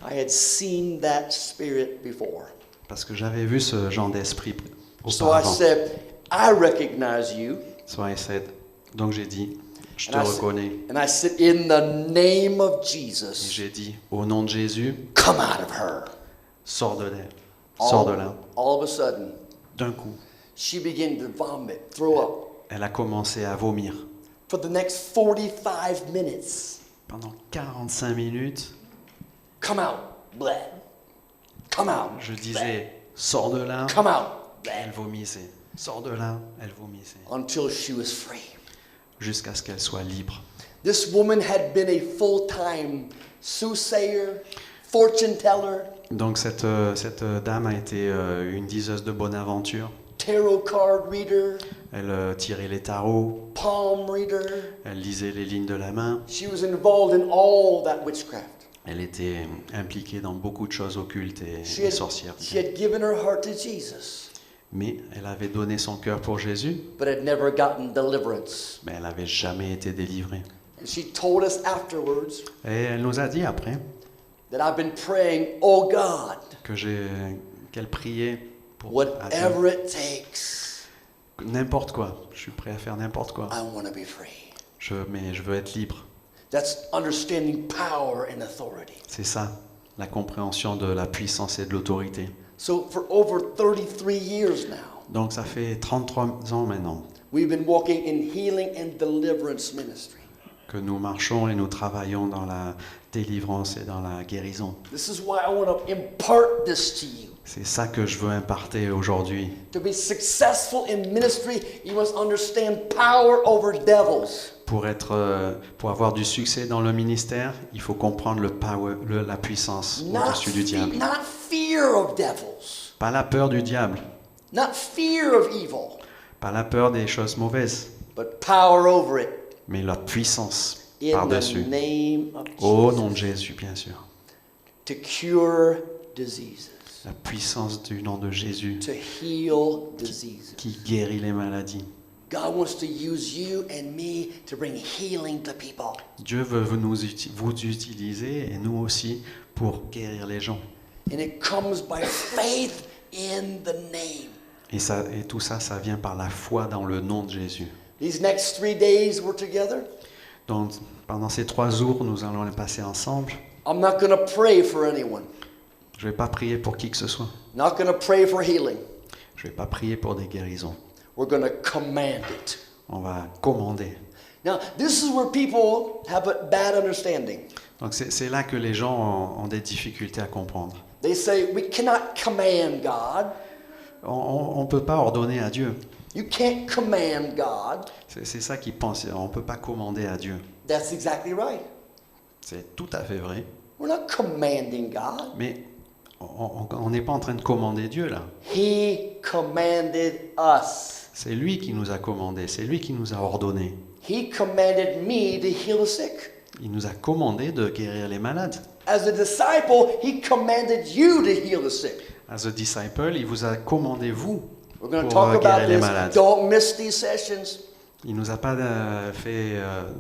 I had seen that spirit before. parce que j'avais vu ce genre d'esprit So I auparavant. said, I recognize you. So I said, donc j'ai dit, je te And I said- reconnais. And I said, in the name of Et Jesus, j'ai dit, au nom de Jésus, come out of her. sors de là. Sors de là. All of a sudden, D'un coup, she began to vomit, throw up. elle a commencé à vomir. For the next 45 minutes, Pendant 45 minutes, come out, bleh. Come out, je disais, sors de là. come out, bleh. Elle vomissait. Sors de là. Elle vomissait. Until she was free. Jusqu'à ce qu'elle soit libre. This woman had been a full-time soothsayer, fortune teller, Donc cette dame a été une diseuse de bonne aventure. tarot card reader, Elle tirait les tarots. palm reader. Elle lisait les lignes de la main. She was involved in all that witchcraft. Elle était impliquée dans beaucoup de choses occultes She et had, sorcières. she had given her heart to Jesus, Mais elle avait donné son cœur pour Jésus, but had never gotten deliverance. mais elle n'avait jamais été délivrée. And she told us afterwards Et elle nous a dit après that I've been praying, oh God, qu'elle priait pour à Dieu. whatever it takes, N'importe quoi. Je suis prêt à faire n'importe quoi. I want to be free. Mais je veux être libre. That's understanding power and authority. C'est ça, la compréhension de la puissance et de l'autorité. So for over 33 years now, Donc ça fait 33 ans maintenant. we've been walking in healing and deliverance ministry. que nous marchons et nous travaillons dans la délivrance et dans la guérison. This is why I want to impart this to you. C'est ça que je veux imparter aujourd'hui. To be successful in ministry, you must understand power over devils. Pour avoir du succès dans le ministère, il faut comprendre la puissance au-dessus du diable. Not fear of devils. Pas la peur du diable, Not fear of evil, pas la peur des choses mauvaises, but power over it. mais la puissance In par-dessus. the name of Au Jesus. nom de Jésus, bien sûr. To cure diseases. La puissance du nom de Jésus To heal diseases. qui guérit les maladies. God wants to use you and me to bring healing to people. Dieu veut vous utiliser et nous aussi pour guérir les gens. And it comes by faith in the name. Et tout ça, ça vient par la foi dans le nom de Jésus. These next 3 days we're together. Donc, pendant ces 3 jours, nous allons les passer ensemble. I'm not going to pray for anyone. Je ne vais pas prier pour qui que ce soit. Not going to pray for healing. Je ne vais pas prier pour des guérisons. We're going to command it. On va commander. Now, this is where people have a bad understanding. Donc, c'est là que les gens ont des difficultés à comprendre. They say, we cannot command God. On ne peut pas ordonner à Dieu. You can't command God. C'est ça qu'ils pensent. On ne peut pas commander à Dieu. That's exactly right. C'est tout à fait vrai. We're not commanding God. Mais on n'est pas en train de commander Dieu là. He commanded us. C'est lui qui nous a commandé, c'est lui qui nous a ordonné. He commanded me to heal the sick. Il nous a commandé de guérir les malades. As a disciple, he commanded you to heal the sick. As a disciple, il vous a commandé vous We're going to pour talk guérir about les this. malades. Don't miss these sessions. Il nous a pas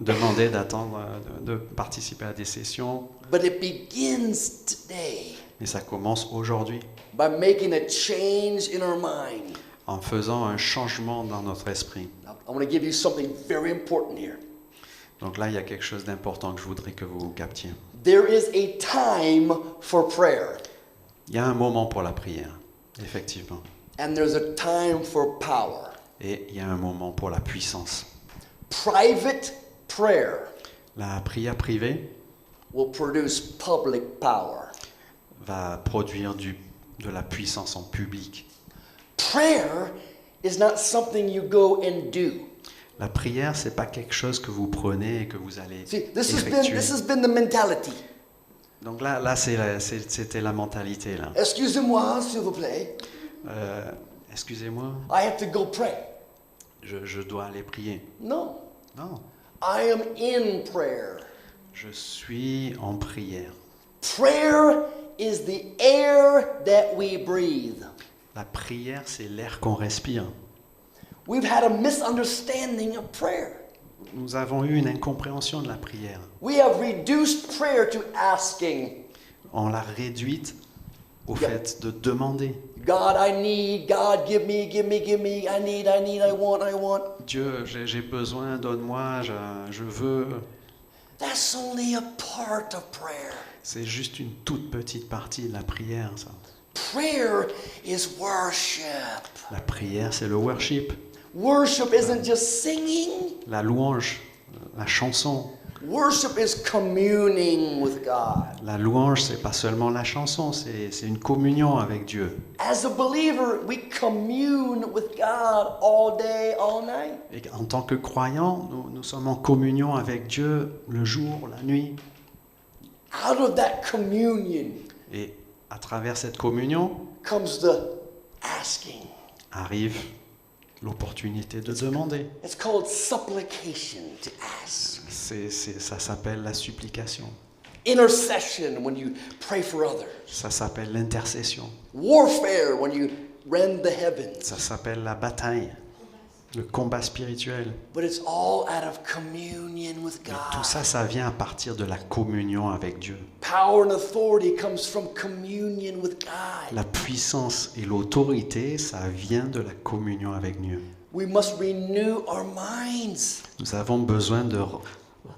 demandé d'attendre, de participer à des sessions, But it begins today mais ça commence aujourd'hui by making a change in our mind. en faisant un changement dans notre esprit. Now, I want to give you something very important here. Donc là, il y a quelque chose d'important que je voudrais que vous captiez. There is a time for prayer, Il y a un moment pour la prière, effectivement. and there's a time for power. Et il y a un moment pour la puissance. Private prayer La prière privée will produce public power. va produire de la puissance en public. Prayer is not something you go and do. La prière, c'est pas quelque chose que vous prenez et que vous allez See, effectuer. this has been the mentality. Donc là, c'était la mentalité là. Excusez-moi, s'il vous plaît. Excusez-moi, I have to go pray. je dois aller prier. No, Non, I am in prayer. je suis en prière. Prayer is the air that we breathe. La prière, c'est l'air qu'on respire. We've had a misunderstanding of prayer. Nous avons eu une incompréhension de la prière. We have reduced prayer to asking. On l'a réduite au Yeah. fait de demander. God, I need. God, give me, give me, give me. I need, I want, I want. Dieu, j'ai besoin, donne-moi, je veux. That's only a part of prayer. C'est juste une toute petite partie de la prière, ça. Prayer is worship. La prière, c'est le worship, Worship isn't just singing. la louange, la chanson. Worship is communing with God. La louange, c'est pas seulement la chanson, c'est une communion avec Dieu. As a believer, we commune with God all day, all night. Et en tant que croyants, nous sommes en communion avec Dieu le jour, la nuit. Out of that communion Et à travers cette communion comes the asking. arrive l'opportunité de demander. It's called supplication, to ask. Ça s'appelle la supplication. Intercession, when you pray for others. Ça s'appelle l'intercession. Warfare, when you rend the heavens. Ça s'appelle la bataille, le combat spirituel. But it's all out of communion with Et God. tout ça, ça vient à partir de la communion avec Dieu. Power and authority comes from communion with God. La puissance et l'autorité, ça vient de la communion avec Dieu. We must renew our minds. Nous avons besoin de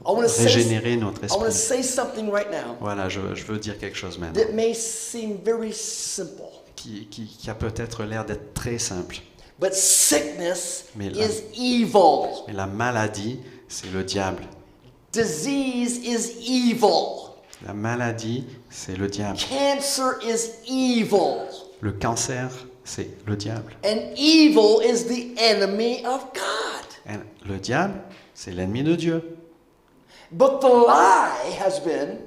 I want to régénérer notre esprit. say something right now Voilà, je veux dire quelque chose maintenant, that may seem very simple. qui a peut-être l'air d'être très simple. But sickness Mais là- is evil. Mais la maladie, c'est le diable. Disease is evil. La maladie, c'est le diable. Cancer is evil. Le cancer, c'est le diable. And evil is the enemy of God. Et le diable, c'est l'ennemi de Dieu. But the lie has been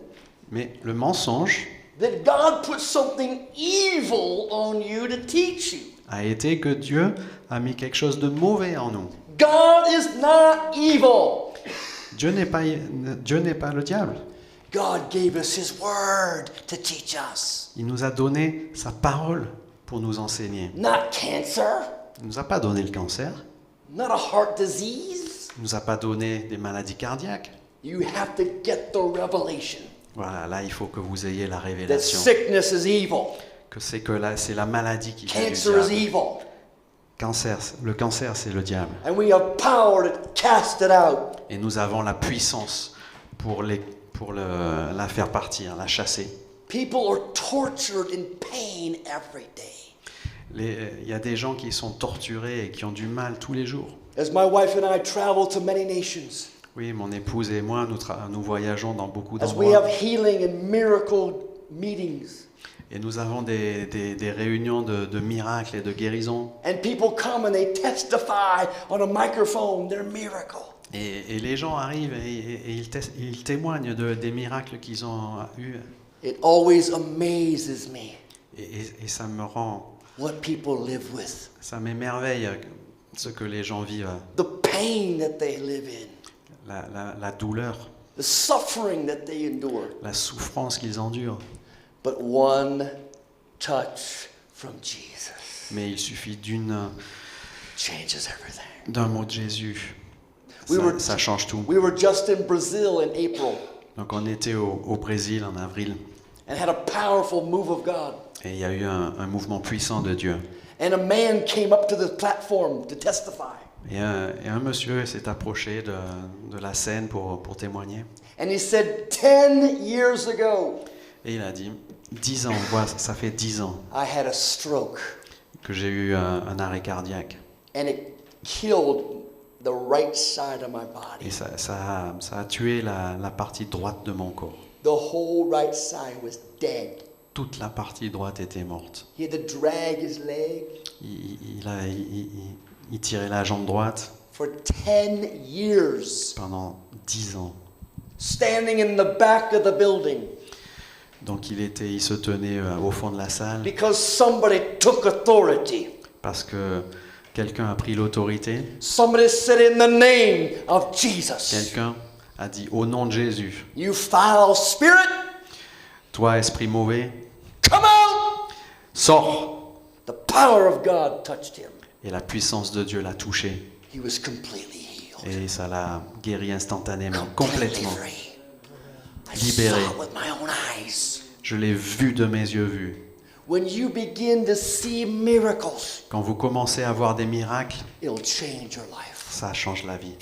Mais le mensonge that God put something evil on you to teach you. a été que Dieu a mis quelque chose de mauvais en nous. God is not evil. Dieu n'est pas le diable. God gave us His Word to teach us. Il nous a donné sa parole pour nous enseigner. Not cancer, Il nous a pas donné le cancer. not a heart disease. Il nous a pas donné des maladies cardiaques. You have to get the revelation Voilà, là il faut que vous ayez la that révélation. sickness is evil, Que c'est que là, c'est la maladie qui vient du cancer is diable. evil, Le cancer, c'est le diable. and we have power to cast it out. Et nous avons la puissance pour la faire partir, la chasser. People are tortured in pain every day. Il y a des gens qui sont torturés et qui ont du mal tous les jours. As my wife and I travel to many nations, Oui, mon épouse et moi, nous voyageons dans beaucoup as we d'endroits. have healing and miracle meetings, Et nous avons des réunions de miracles et de guérisons. and people come and they testify on a microphone their miracle. Et les gens arrivent et ils témoignent des miracles qu'ils ont eus. It always amazes me Et ça me rend, what people live with, ça m'émerveille ce que les gens vivent, the pain that they live in, la douleur, the suffering that they endure. la souffrance qu'ils endurent. But one touch from Jesus Mais il suffit changes everything. d'un mot de Jésus. Ça change tout. We were just in Brazil in April Donc on était au Brésil en avril and had a powerful move of God. et il y a eu un mouvement puissant de Dieu. And a man came up to the platform to testify. Et un monsieur s'est approché de la scène pour témoigner. And he said, 10 years ago, Et il a dit, 10 ans, voilà, ça fait 10 ans I had a stroke que j'ai eu un arrêt cardiaque. and it killed the right side of my Et body. ça a tué la partie droite de mon corps. The whole right side was dead. Toute la partie droite était morte. He had to drag his leg. Il tirait la jambe droite For 10 years, pendant 10 ans. standing in the back of the building Donc il se tenait au fond de la salle because somebody took authority. parce que quelqu'un a pris l'autorité. Somebody said, in the name of Jesus, Quelqu'un a dit au nom de Jésus, you foul spirit, toi esprit mauvais, come out. sors. The power of God touched him. Et la puissance de Dieu l'a touché He was completely healed. et ça l'a guéri instantanément, Completely complètement. free. I Libéré. saw it with my own eyes. Je l'ai vu de mes yeux vus. When you begin to see miracles, Quand vous commencez à voir des miracles, it'll change your life. ça change la vie.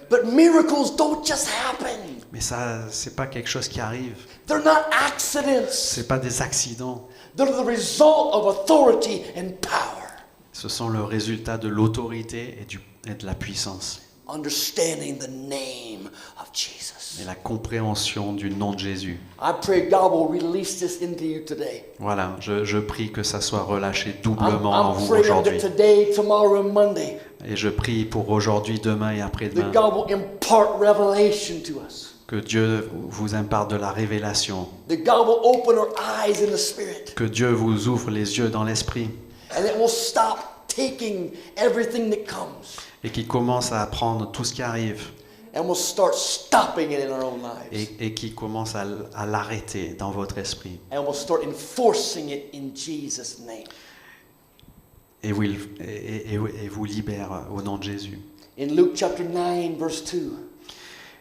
But miracles don't just happen. Mais ça, c'est pas quelque chose qui arrive. They're not accidents. C'est pas des accidents. They're the result of authority and power. Ce sont le résultat de l'autorité et de la puissance. Understanding the name of Jesus. Et la compréhension du nom de Jésus. I pray God will release this into you today. Voilà, je prie que ça soit relâché doublement en I'm vous praying aujourd'hui. that today, tomorrow, and Monday, Et je prie pour aujourd'hui, demain et that après-demain, God will impart revelation to us. que Dieu vous imparte de la révélation, That God will open our eyes in the Spirit. que Dieu vous ouvre les yeux dans l'esprit And it will stop taking everything that comes. et qui commence à apprendre tout ce qui arrive And we'll start stopping it in our own lives. et qui commence à l'arrêter dans votre esprit. And we'll start enforcing it in Jesus' name. Et vous libère au nom de Jésus. In Luke chapter 9, verse 2,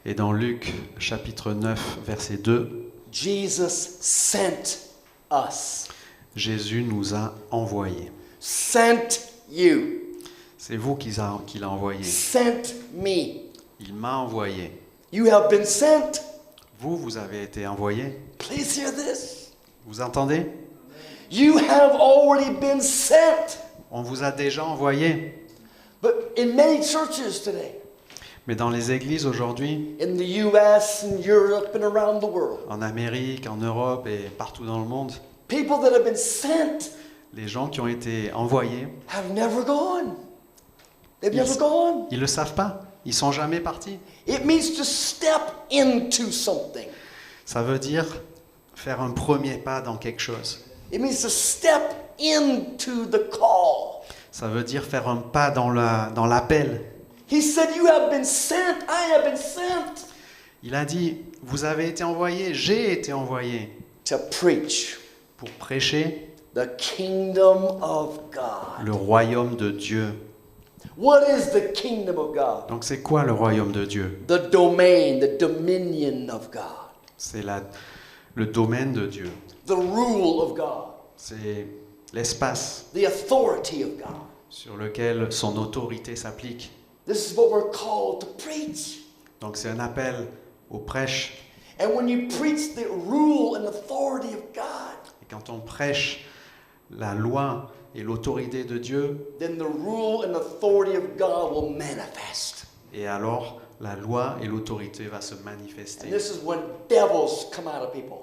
Et dans Luc chapitre 9, verset 2, Jesus sent us. Jésus nous a envoyés. Sent you. C'est vous qui l'a envoyé. Sent me. Il m'a envoyé. You have been sent. Vous avez été envoyés. Please hear this. Vous entendez? You have already been sent. On vous a déjà envoyé. But in many churches today, Mais dans les églises aujourd'hui, in the US and Europe and around the world, en Amérique, en Europe et partout dans le monde, people that have been sent les gens qui ont été envoyés, have never gone. They've never gone. ils ne le savent pas. Ils sont jamais partis. It means to step into something. Ça veut dire faire un premier pas dans quelque chose. It means to step into the call. Ça veut dire faire un pas dans l'appel. He said, you have been sent. I have been sent Il a dit, vous avez été envoyés, j'ai été envoyé to preach pour prêcher the kingdom of God. le royaume de Dieu. What is the kingdom of God? Donc c'est quoi le royaume de Dieu? The domain, the dominion of God. C'est le domaine de Dieu. The rule of God. C'est l'espace The authority of God. sur lequel son autorité s'applique. This is what we're called to preach. Donc c'est un appel au prêche. And when you preach the rule and authority of God, Et quand on prêche la loi et l'autorité de Dieu, then the rule and authority of God will manifest. et alors la loi et l'autorité va se And manifester. this is when devils come out of people.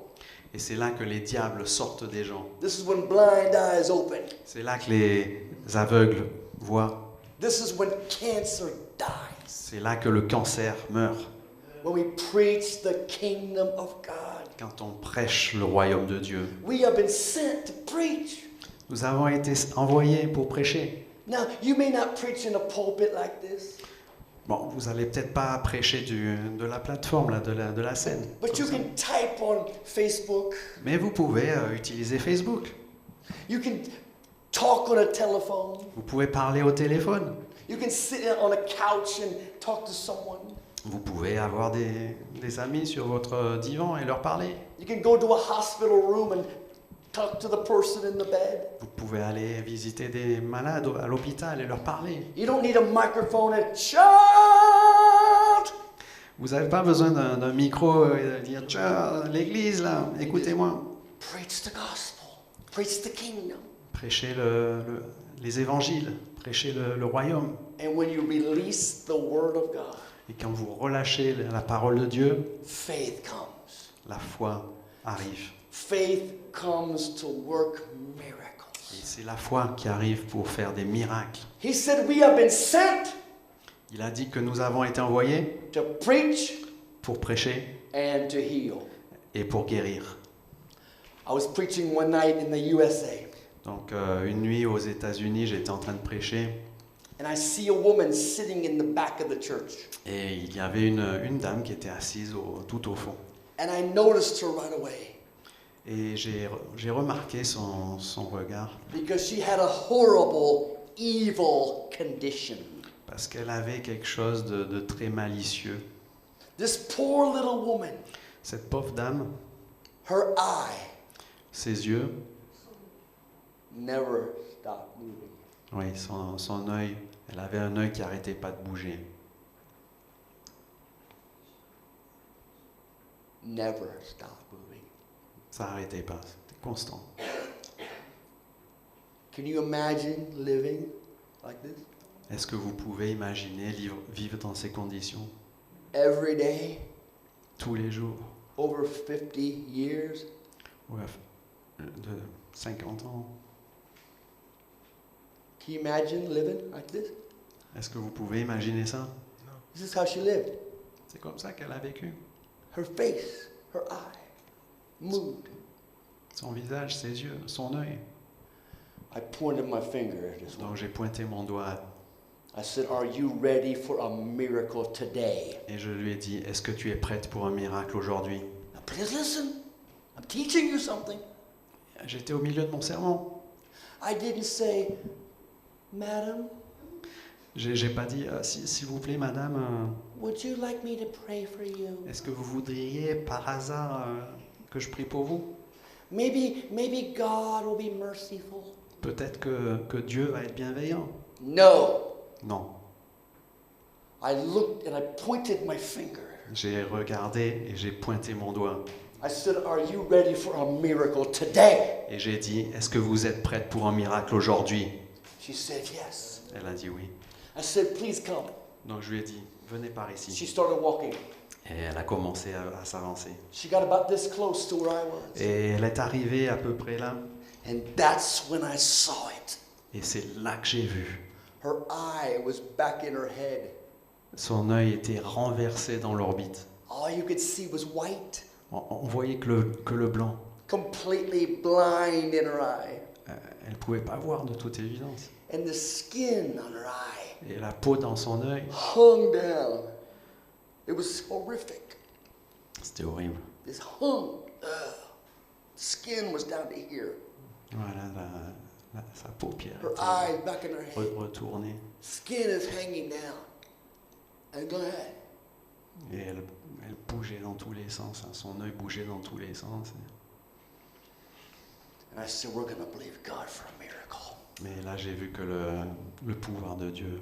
Et c'est là que les diables sortent des gens. This is when blind eyes open. C'est là que les aveugles voient. This is when cancer dies. C'est là que le cancer meurt. When we preach the kingdom of God. Quand on prêche le royaume de Dieu. We have been sent to preach. Nous avons été envoyés pour prêcher. Now, you may not preach in a pulpit like this, Bon, vous allez peut-être pas prêcher de la plateforme, là, de la scène. but you comme ça. can type on Facebook. Mais vous pouvez utiliser Facebook. You can talk on a telephone. Vous pouvez parler au téléphone. You can sit on a couch and talk to someone. Vous pouvez avoir des amis sur votre divan et leur parler. You can go to a hospital room and talk to the person in the bed. Vous pouvez aller visiter des malades à l'hôpital et leur parler. You don't need a microphone and shout. Vous n'avez pas besoin d'un micro et de dire tiens, l'église là, écoutez-moi. Preach the gospel. Preach the kingdom. Prêchez les évangiles, prêchez le royaume. And when you release the word of God, Et quand vous relâchez la parole de Dieu, faith comes. la foi arrive. Faith comes to work Et miracles. c'est la foi qui arrive pour faire des miracles. He said, we have been sent Il a dit que nous avons été envoyés to preach pour prêcher and to heal. et pour guérir. I was preaching one night in the USA, Donc une nuit aux États-Unis, j'étais en train de prêcher and I see a woman sitting in the back of the church. et il y avait une dame qui était assise tout au fond. And I noticed her right away Et j'ai remarqué son regard because she had a horrible, evil condition. parce qu'elle avait quelque chose de très malicieux. This poor little woman, Cette pauvre dame, her eye ses yeux, never stopped moving. oui, son œil, elle avait un œil qui n'arrêtait pas de bouger. Never stopped moving. Ça n'arrêtait pas, c'était constant. Can you imagine living like this? Est-ce que vous pouvez imaginer vivre dans ces conditions Every day, tous les jours, over 50 years? ouais, de 50 ans? Can you imagine living like this? Est-ce que vous pouvez imaginer ça? This is how she lived. C'est comme ça qu'elle a vécu. Her face, her eye, moved. Son visage, ses yeux, son œil. I pointed my finger at this Donc one. j'ai pointé mon doigt I said, are you ready for a miracle today? et je lui ai dit, est-ce que tu es prête pour un miracle aujourd'hui? Now please listen. I'm teaching you something. J'étais au milieu de mon sermon. I didn't say, Madam, J'ai pas dit, s'il vous plaît, madame, would you like me to pray for you? est-ce que vous voudriez par hasard que je prie pour vous? Maybe God will be merciful. Peut-être que Dieu va être bienveillant. No. Non. I looked and I pointed my finger. J'ai regardé et j'ai pointé mon doigt. I said, are you ready for a miracle today? Et j'ai dit, est-ce que vous êtes prête pour un miracle aujourd'hui? She said, yes. Elle a dit oui. I said, please come. Donc je lui ai dit, venez par She ici. started walking. Et elle a commencé à s'avancer. She got about this close to where I was. Et elle est arrivée à peu près là. And that's when I saw it. Et c'est là que j'ai vu. Her eye was back in her head. Son œil était renversé dans l'orbite. All you could see was white, On voyait que le blanc. completely blind in her eye. Elle ne pouvait pas voir de toute évidence. And the skin on her eye Et la peau dans son œil, hung down. It was horrific. c'était horrible. This hung. Skin was down to here. Voilà, sa paupière Her était eye back in her head. retournée. Skin is hanging down. And go ahead. Et elle bougeait dans tous les sens. Hein. Son œil bougeait dans tous les sens. And I said, we're going to believe God for a miracle. Mais là, j'ai vu que le pouvoir de Dieu.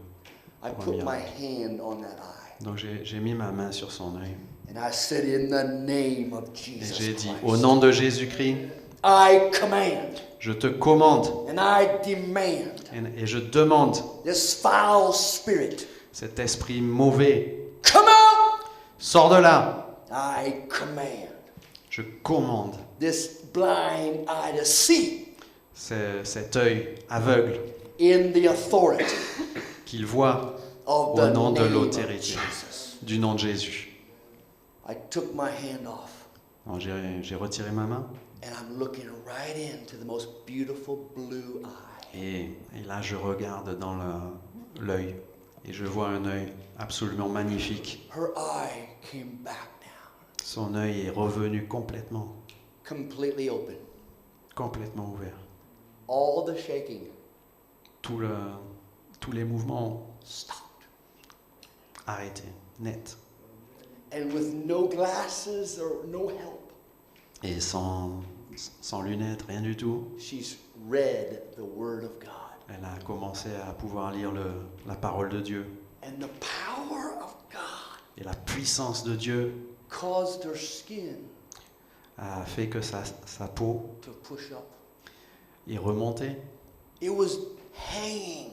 I put my hand on that eye. Donc j'ai mis ma main sur son œil. And I said, in the name of Et Jesus j'ai dit, Christ, au nom de Jésus-Christ, I command je te commande and I demand et je demande this foul spirit, cet esprit mauvais, come out! sors de là. I command Je commande this blind eye to see cet œil aveugle in the authority qu'il voit of au the nom de name of l'autorité Jesus. du nom de Jésus. I took my hand off Alors, j'ai retiré ma main and I'm looking right into the most beautiful blue eye. et là je regarde dans l'œil et je vois un œil absolument magnifique. Her eye came back now, Son œil est revenu complètement completely open. ouvert. All the shaking Tous les mouvements stopped. arrêtés, net. And with no glasses or no help, Et sans lunettes, rien du tout. she's read the Word of God. Elle a commencé à pouvoir lire la parole de Dieu. And the power of God Et la puissance de Dieu caused her skin a fait que sa peau to push up. est remontée. It was hanging.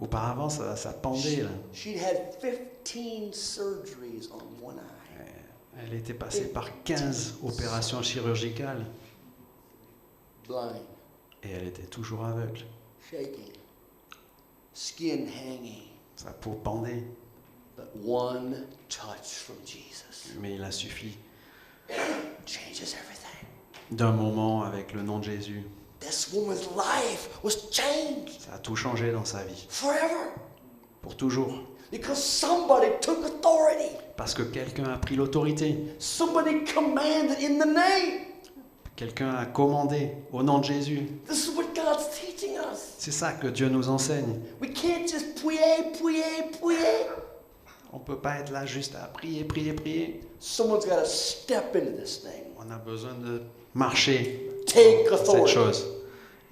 Auparavant, ça pendait. Là. She'd had 15 surgeries on one eye. Elle était passée par 15 opérations chirurgicales Blind, et elle était toujours aveugle. shaking, skin hanging. Sa peau pendait. But one touch from Jesus Mais il a suffi changes everything. d'un moment avec le nom de Jésus. This woman's life was changed Ça a tout changé dans sa vie. forever Pour toujours. because somebody took authority. Parce que quelqu'un a pris l'autorité. Somebody commanded in the name. Quelqu'un a commandé au nom de Jésus. This is what God's teaching us. C'est ça que Dieu nous enseigne. We can't just prier. On ne peut pas être là juste à prier. Someone's got to step into this thing. On a besoin de marcher Take cette authority. chose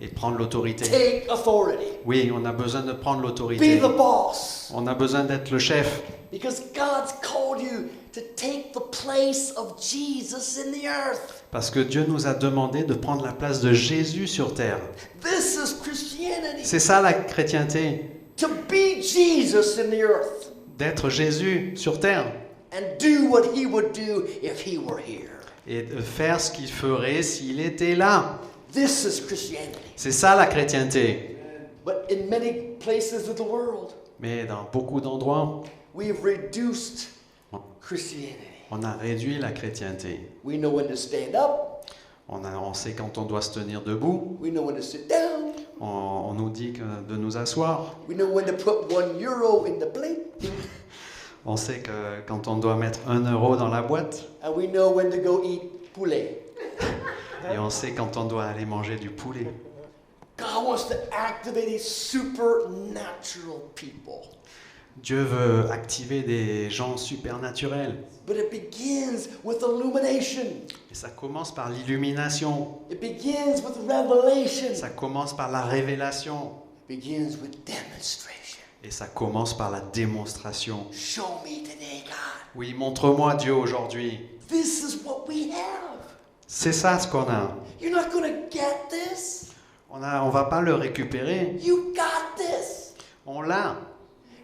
et de prendre l'autorité. Take authority. Oui, on a besoin de prendre Be l'autorité. the boss. On a besoin d'être le chef. Because God's called you to take the place of Jesus in the earth. Parce que Dieu nous a demandé de prendre la place de Jésus sur terre. This is Christianity. C'est ça la chrétienté, To be Jesus in the earth d'être Jésus sur terre and do what he would do if he were here. et de faire ce qu'il ferait s'il était là. This is Christianity. C'est ça la chrétienté. But in many places of the world, Mais dans beaucoup d'endroits, we've reduced Christianity. on a réduit la chrétienté. We know when to stand up. On sait quand on doit se tenir debout. We know when to sit down. On nous dit de nous asseoir. We know when to put €1 in the plate. On sait que quand on doit mettre 1 euro dans la boîte. And we know when to go eat poulet. Et on sait quand on doit aller manger du poulet. God wants to activate these supernatural people. Dieu veut activer des gens supernaturels. But it begins with illumination. Et ça commence par l'illumination. It begins with revelation. Ça commence par la révélation. It begins with demonstration. Et ça commence par la démonstration. Show me today, God. Oui, montre-moi Dieu aujourd'hui. This is what we have. C'est ça ce qu'on a. You're not going to get this. On va pas le récupérer. You got this. On l'a.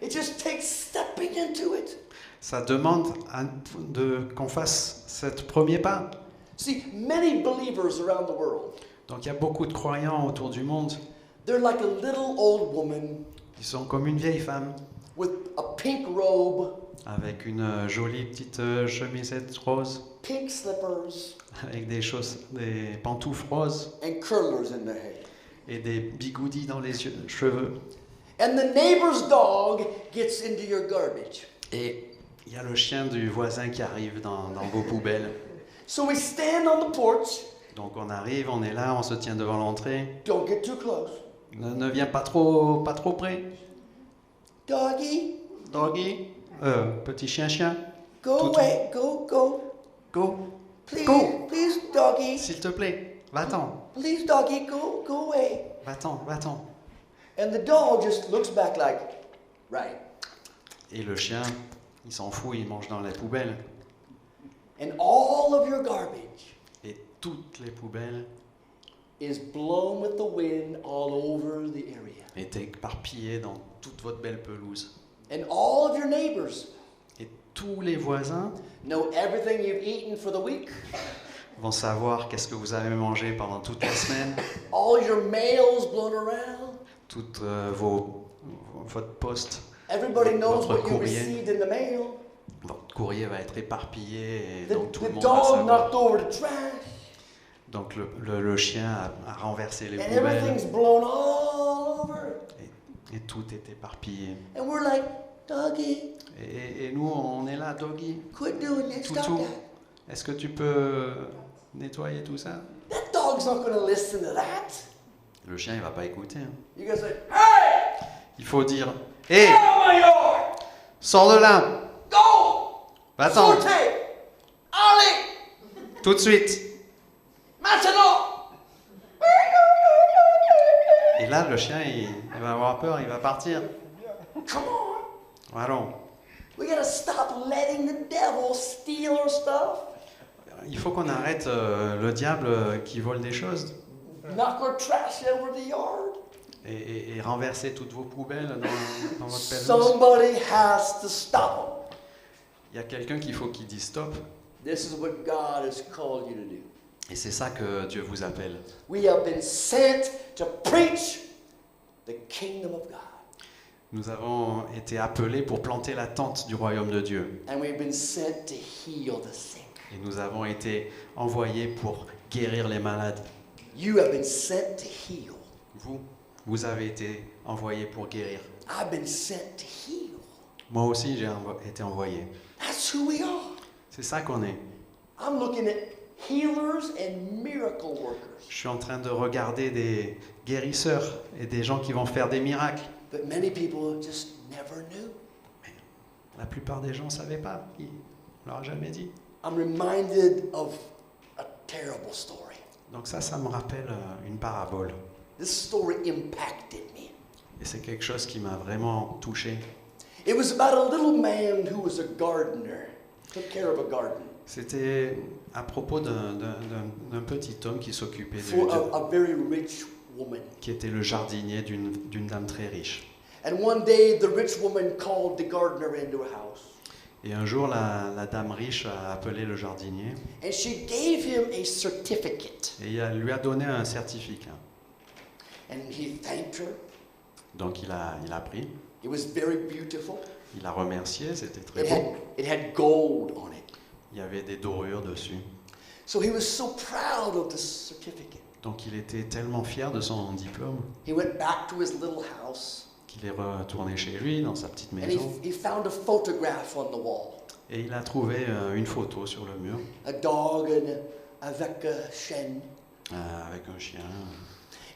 It just takes stepping into it. Ça demande qu'on fasse ce premier pas. See, many believers around the world, Donc il y a beaucoup de croyants autour du monde they're like a little old woman qui sont comme une vieille femme with a pink robe, avec une jolie petite chemisette rose, pink slippers, avec des pantoufles roses and curlers in their hair. et des bigoudis dans les cheveux. And the neighbor's dog gets into your garbage. Et il y a le chien du voisin qui arrive dans vos poubelles. So we stand on the porch. Donc on arrive, on est là, on se tient devant l'entrée. Don't get too close. Ne viens pas trop près. Doggy, Doggy, petit chien, go Toutou. away. Go. go, Please, Go. please, doggy. s'il te plaît, va-t'en, Please, doggy, go away. va-t'en. And the dog just looks back like, right. Et le chien, il s'en fout, il mange dans les poubelles. And all of your garbage Et toutes les poubelles is blown with the wind all over the area. étaient éparpillées dans toute votre belle pelouse. And all of your neighbors Et tous les voisins know everything you've eaten for the week. vont savoir qu'est-ce que vous avez mangé pendant toute la semaine, All your mail's blown around. toute votre poste. Everybody knows Votre what you courrier. received in the mail. Votre courrier va être éparpillé et The, donc tout le the monde va dog savoir. knocked over the trash. Donc le chien a renversé les And poubelles everything's blown all over. et tout est éparpillé. And we're like, doggy, Et nous, on est là, Doggy. quit doing that. Stop Toutou, that. est-ce que tu peux nettoyer tout ça? That dog's not going to listen to that. Le chien, il va pas écouter. Hein. You guys say, hey, Il faut dire, hé, get out of my yard. sors de là, Go. va-t'en, Sorte. Allez. tout de suite. Maintenant. Et là, le chien, il va avoir peur, il va partir. Come on. Allons. We got to stop letting the devil steal our stuff. Il faut qu'on arrête le diable qui vole des choses Knock our trash over the yard. et renverser toutes vos poubelles dans votre pelouse. Somebody has to stop them. Il y a quelqu'un qu'il faut qui dise stop. This is what God has called you to do. Et c'est ça que Dieu vous appelle. We have been sent to preach the kingdom of God. Nous avons été appelés pour planter la tente du royaume de Dieu. And we've been sent to heal the sick. Et nous avons été envoyés pour guérir les malades. You have been sent to heal. Vous avez été envoyés pour guérir. I've been sent to heal. Moi aussi, j'ai été envoyé. That's who we are. C'est ça qu'on est. I'm looking at healers and miracle workers. Je suis en train de regarder des guérisseurs et des gens qui vont faire des miracles. But many people just never knew. La plupart des gens ne savaient pas. On leur a jamais dit. I'm reminded of a terrible story. Donc ça me rappelle une parabole. This story impacted me. Et c'est quelque chose qui m'a vraiment touché. It was about a little man who was a gardener, took care of a garden C'était à propos d'un petit homme qui s'occupait for a very rich woman. qui était le jardinier d'une dame très riche. And one day the rich woman called the gardener into her house. Et un jour, la dame riche a appelé le jardinier And she gave him a certificate. et elle lui a donné un certificat. And he thanked her. Donc il a pris, It was very beautiful. il a remercié, c'était très It beau. had gold on it. Il y avait des dorures dessus. So he was so proud of the certificate. Donc il était tellement fier de son diplôme He went back to his little house qu'il est retourné chez lui, dans sa petite and maison. he found a photograph on the wall. Et il a trouvé une photo sur le mur A dog avec a chien. avec un chien.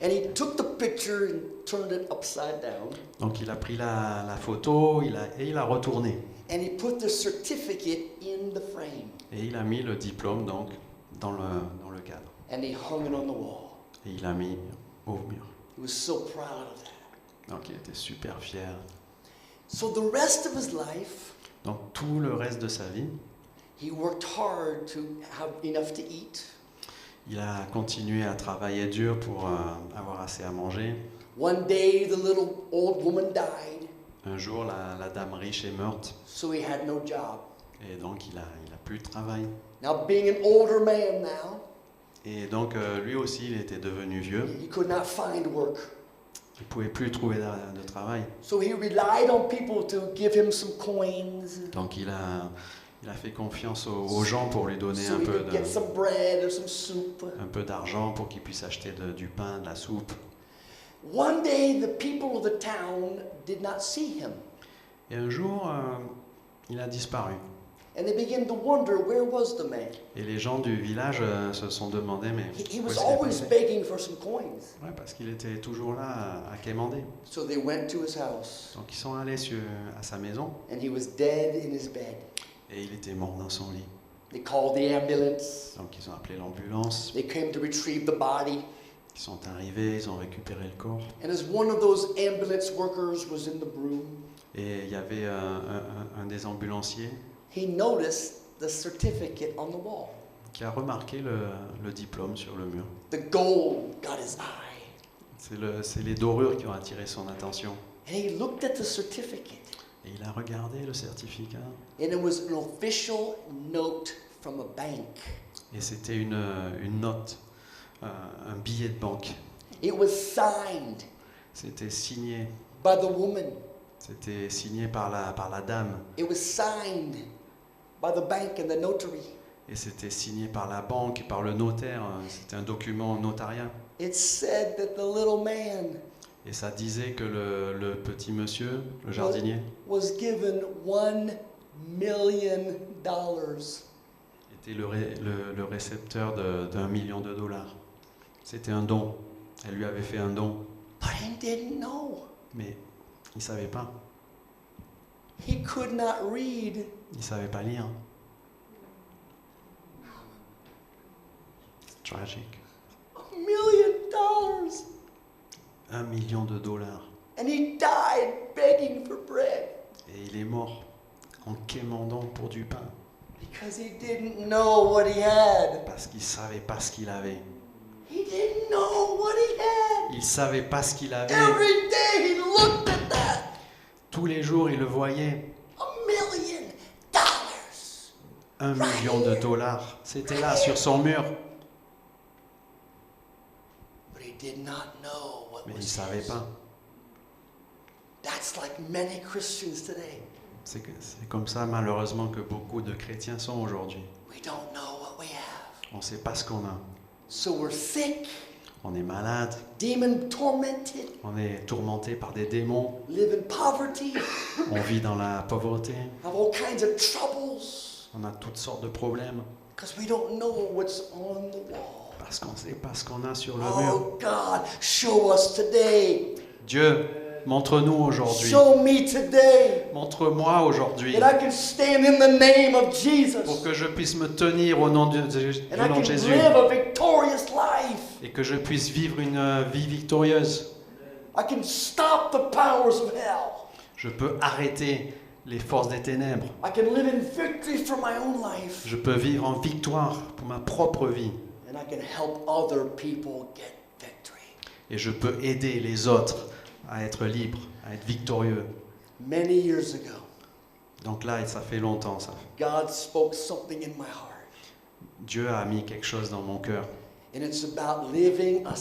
And he took the picture and turned it upside down. Donc il a pris la photo et il a retourné. And he put the certificate in the frame. Et il a mis le diplôme donc dans le cadre. And he hung it on the wall. Et il l'a mis au mur. He was so proud of that. Donc il était super fier. So the rest of his life, Donc tout le reste de sa vie, he worked hard to have enough to eat. il a continué à travailler dur pour avoir assez à manger. One day the little old woman died. Un jour, la dame riche est morte so he had no job. et donc il a plus de travail. Now, being an older man now, Et donc lui aussi, il était devenu vieux. he could not find work. Il ne pouvait plus trouver de travail. So he relied on people to give him some coins Donc il a fait confiance aux gens pour lui donner so he could get some bread or some soup. un peu d'argent pour qu'il puisse acheter du pain, de la soupe. One day, the people of the town did not see him, Et un jour, il a disparu. and they began to wonder, where was the man? Et les gens du village se sont demandé, mais He où was est-ce qu'il est always passé? begging for some coins. Ouais, parce qu'il était toujours là à quémander. So they went to his house, Donc ils sont allés à sa maison and he was dead in his bed. et il était mort dans son lit. They called the ambulance. Donc ils ont appelé l'ambulance, They came to retrieve the body. ils sont arrivés, ils ont récupéré le corps. And as one of those ambulance workers was in the room, Et il y avait un des ambulanciers he noticed the certificate on the wall. qui a remarqué le diplôme sur le mur. The gold got his eye. C'est les dorures qui ont attiré son attention. And he looked at the certificate, Et il a regardé le certificat. and it was an official note from a bank. Et c'était une note, un billet de banque. It was signed C'était signé. by the woman. C'était signé par la dame. It was signed by the bank and the notary. Et c'était signé par la banque et par le notaire. C'était un document notariat. It said that the little man Et ça disait que le petit monsieur, le jardinier, was given $1 million. était le récepteur d'1 million de dollars. C'était un don. Elle lui avait fait un don. But he didn't know. Mais il ne savait pas. He could not read. Il ne savait pas lire. C'est tragique. $1 million. 1 million de dollars. And he died begging for bread Et il est mort en quémandant pour du pain. because he didn't know what he had. Parce qu'il ne savait pas ce qu'il avait. He didn't know what he had. Il ne savait pas ce qu'il avait. Every day he looked at that. Tous les jours, il le voyait. $1 million. 1 million de dollars. C'était là, sur son mur. But he did not know what Mais il ne was savait his. pas. That's like many Christians today. C'est comme ça, malheureusement, que beaucoup de chrétiens sont aujourd'hui. We don't know what we have. On ne sait pas ce qu'on a. So we're sick, On est malade. demon tormented, On est tourmenté par des démons. live in poverty, On vit dans la pauvreté. have all kinds of troubles On a toutes sortes de problèmes. because we don't know what's on the wall. Parce qu'on ne sait pas ce qu'on a sur le mur. Oh God, show us today. Dieu, montre-nous aujourd'hui. Show me today Montre-moi aujourd'hui. that I can stand in the name of Pour Jesus que je puisse me tenir au nom du and I nom can de Jésus. live a victorious life. Et que je puisse vivre une vie victorieuse. I can stop the powers of hell. Je peux arrêter les forces des ténèbres. I can live in victory for my own life. Je peux vivre en victoire pour ma propre vie. And I can help other people get victory. Et je peux aider les autres à être libres, à être victorieux. Many years ago, Donc là, ça fait longtemps, ça. God spoke something in my heart. Dieu a mis quelque chose dans mon cœur. And it's about living a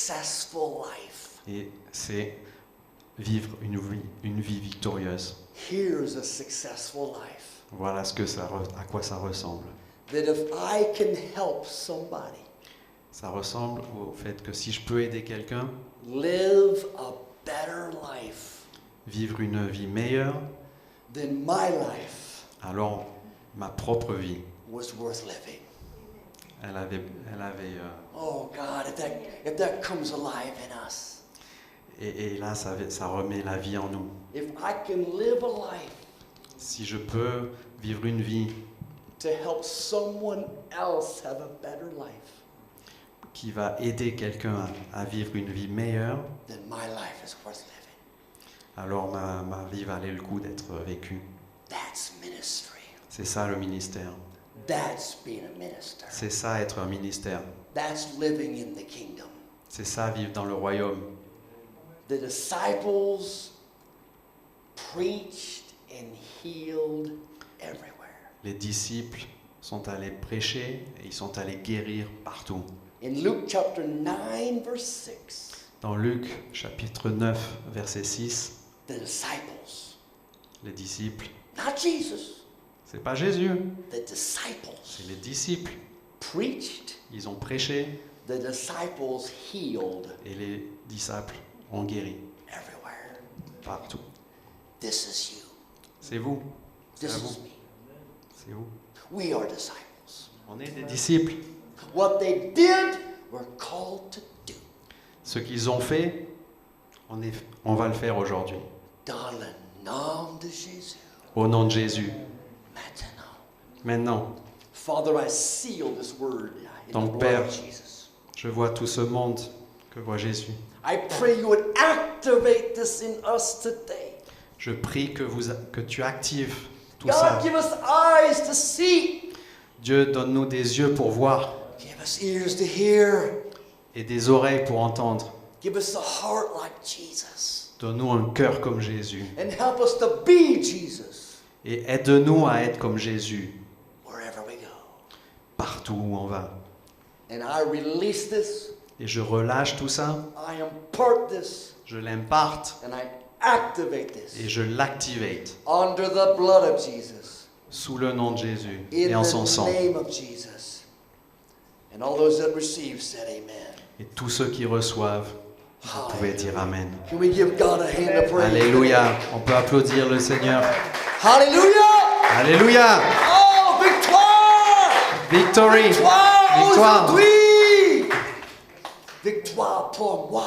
successful life. Et c'est vivre une vie victorieuse. Here's a successful life. Voilà à quoi ça ressemble. That if I can help somebody Ça ressemble au fait que si je peux aider quelqu'un, live a better life, vivre une vie meilleure, then my life alors ma propre vie, was worth living. elle avait Oh God, if that comes alive in us, et là ça remet la vie en nous. if I can live a life Si je peux vivre une vie to help someone else have a better life, qui va aider quelqu'un à vivre une vie meilleure, then my life is worth living. alors ma vie valait le coup d'être vécue. That's ministry. C'est ça le ministère. That's being a minister. C'est ça être un ministère. That's living in the kingdom. C'est ça vivre dans le royaume. The disciples preached and healed everywhere. Les disciples sont allés prêcher et ils sont allés guérir partout. In Luke chapter 9, verse 6, Dans Luc chapitre 9, verset 6, the disciples, les disciples, not Jesus, c'est pas Jésus, the disciples c'est les disciples. preached, Ils ont prêché the disciples healed et les disciples ont guéri everywhere. partout. This is you. C'est vous, c'est This à is vous, me. c'est vous. We are disciples. On est des disciples. What they did, we're called to do. Ce qu'ils ont fait, on va le faire aujourd'hui. Dans le nom de Jésus. Au nom de Jésus. Maintenant. Maintenant, Father, I seal this word in Donc, the blood Père, of Jesus. je vois tout ce monde que voit Jésus. I pray you would activate this in us today. Je prie que tu actives tout ça. God, give us eyes to see. Dieu, donne-nous des yeux pour voir Give us ears to hear. et des oreilles pour entendre. Give us a heart like Jesus. Donne-nous un cœur comme Jésus. And help us to be Jesus Et aide-nous à être comme Jésus wherever we go. partout où on va. And I release this. Et je relâche tout ça, I impart this. je l'imparte And I activate this et je l'activate under the blood of Jesus. sous le nom de Jésus In et en son the sang. name of Jesus. And all those that receive said amen. Et tous ceux qui reçoivent, vous pouvez dire Amen. Can we give God a hand of praise? Alléluia. On peut applaudir le Seigneur. Hallelujah! Alléluia. Oh, victoire! Victory. Victoire! Victoire. Aujourd'hui! Victoire pour moi.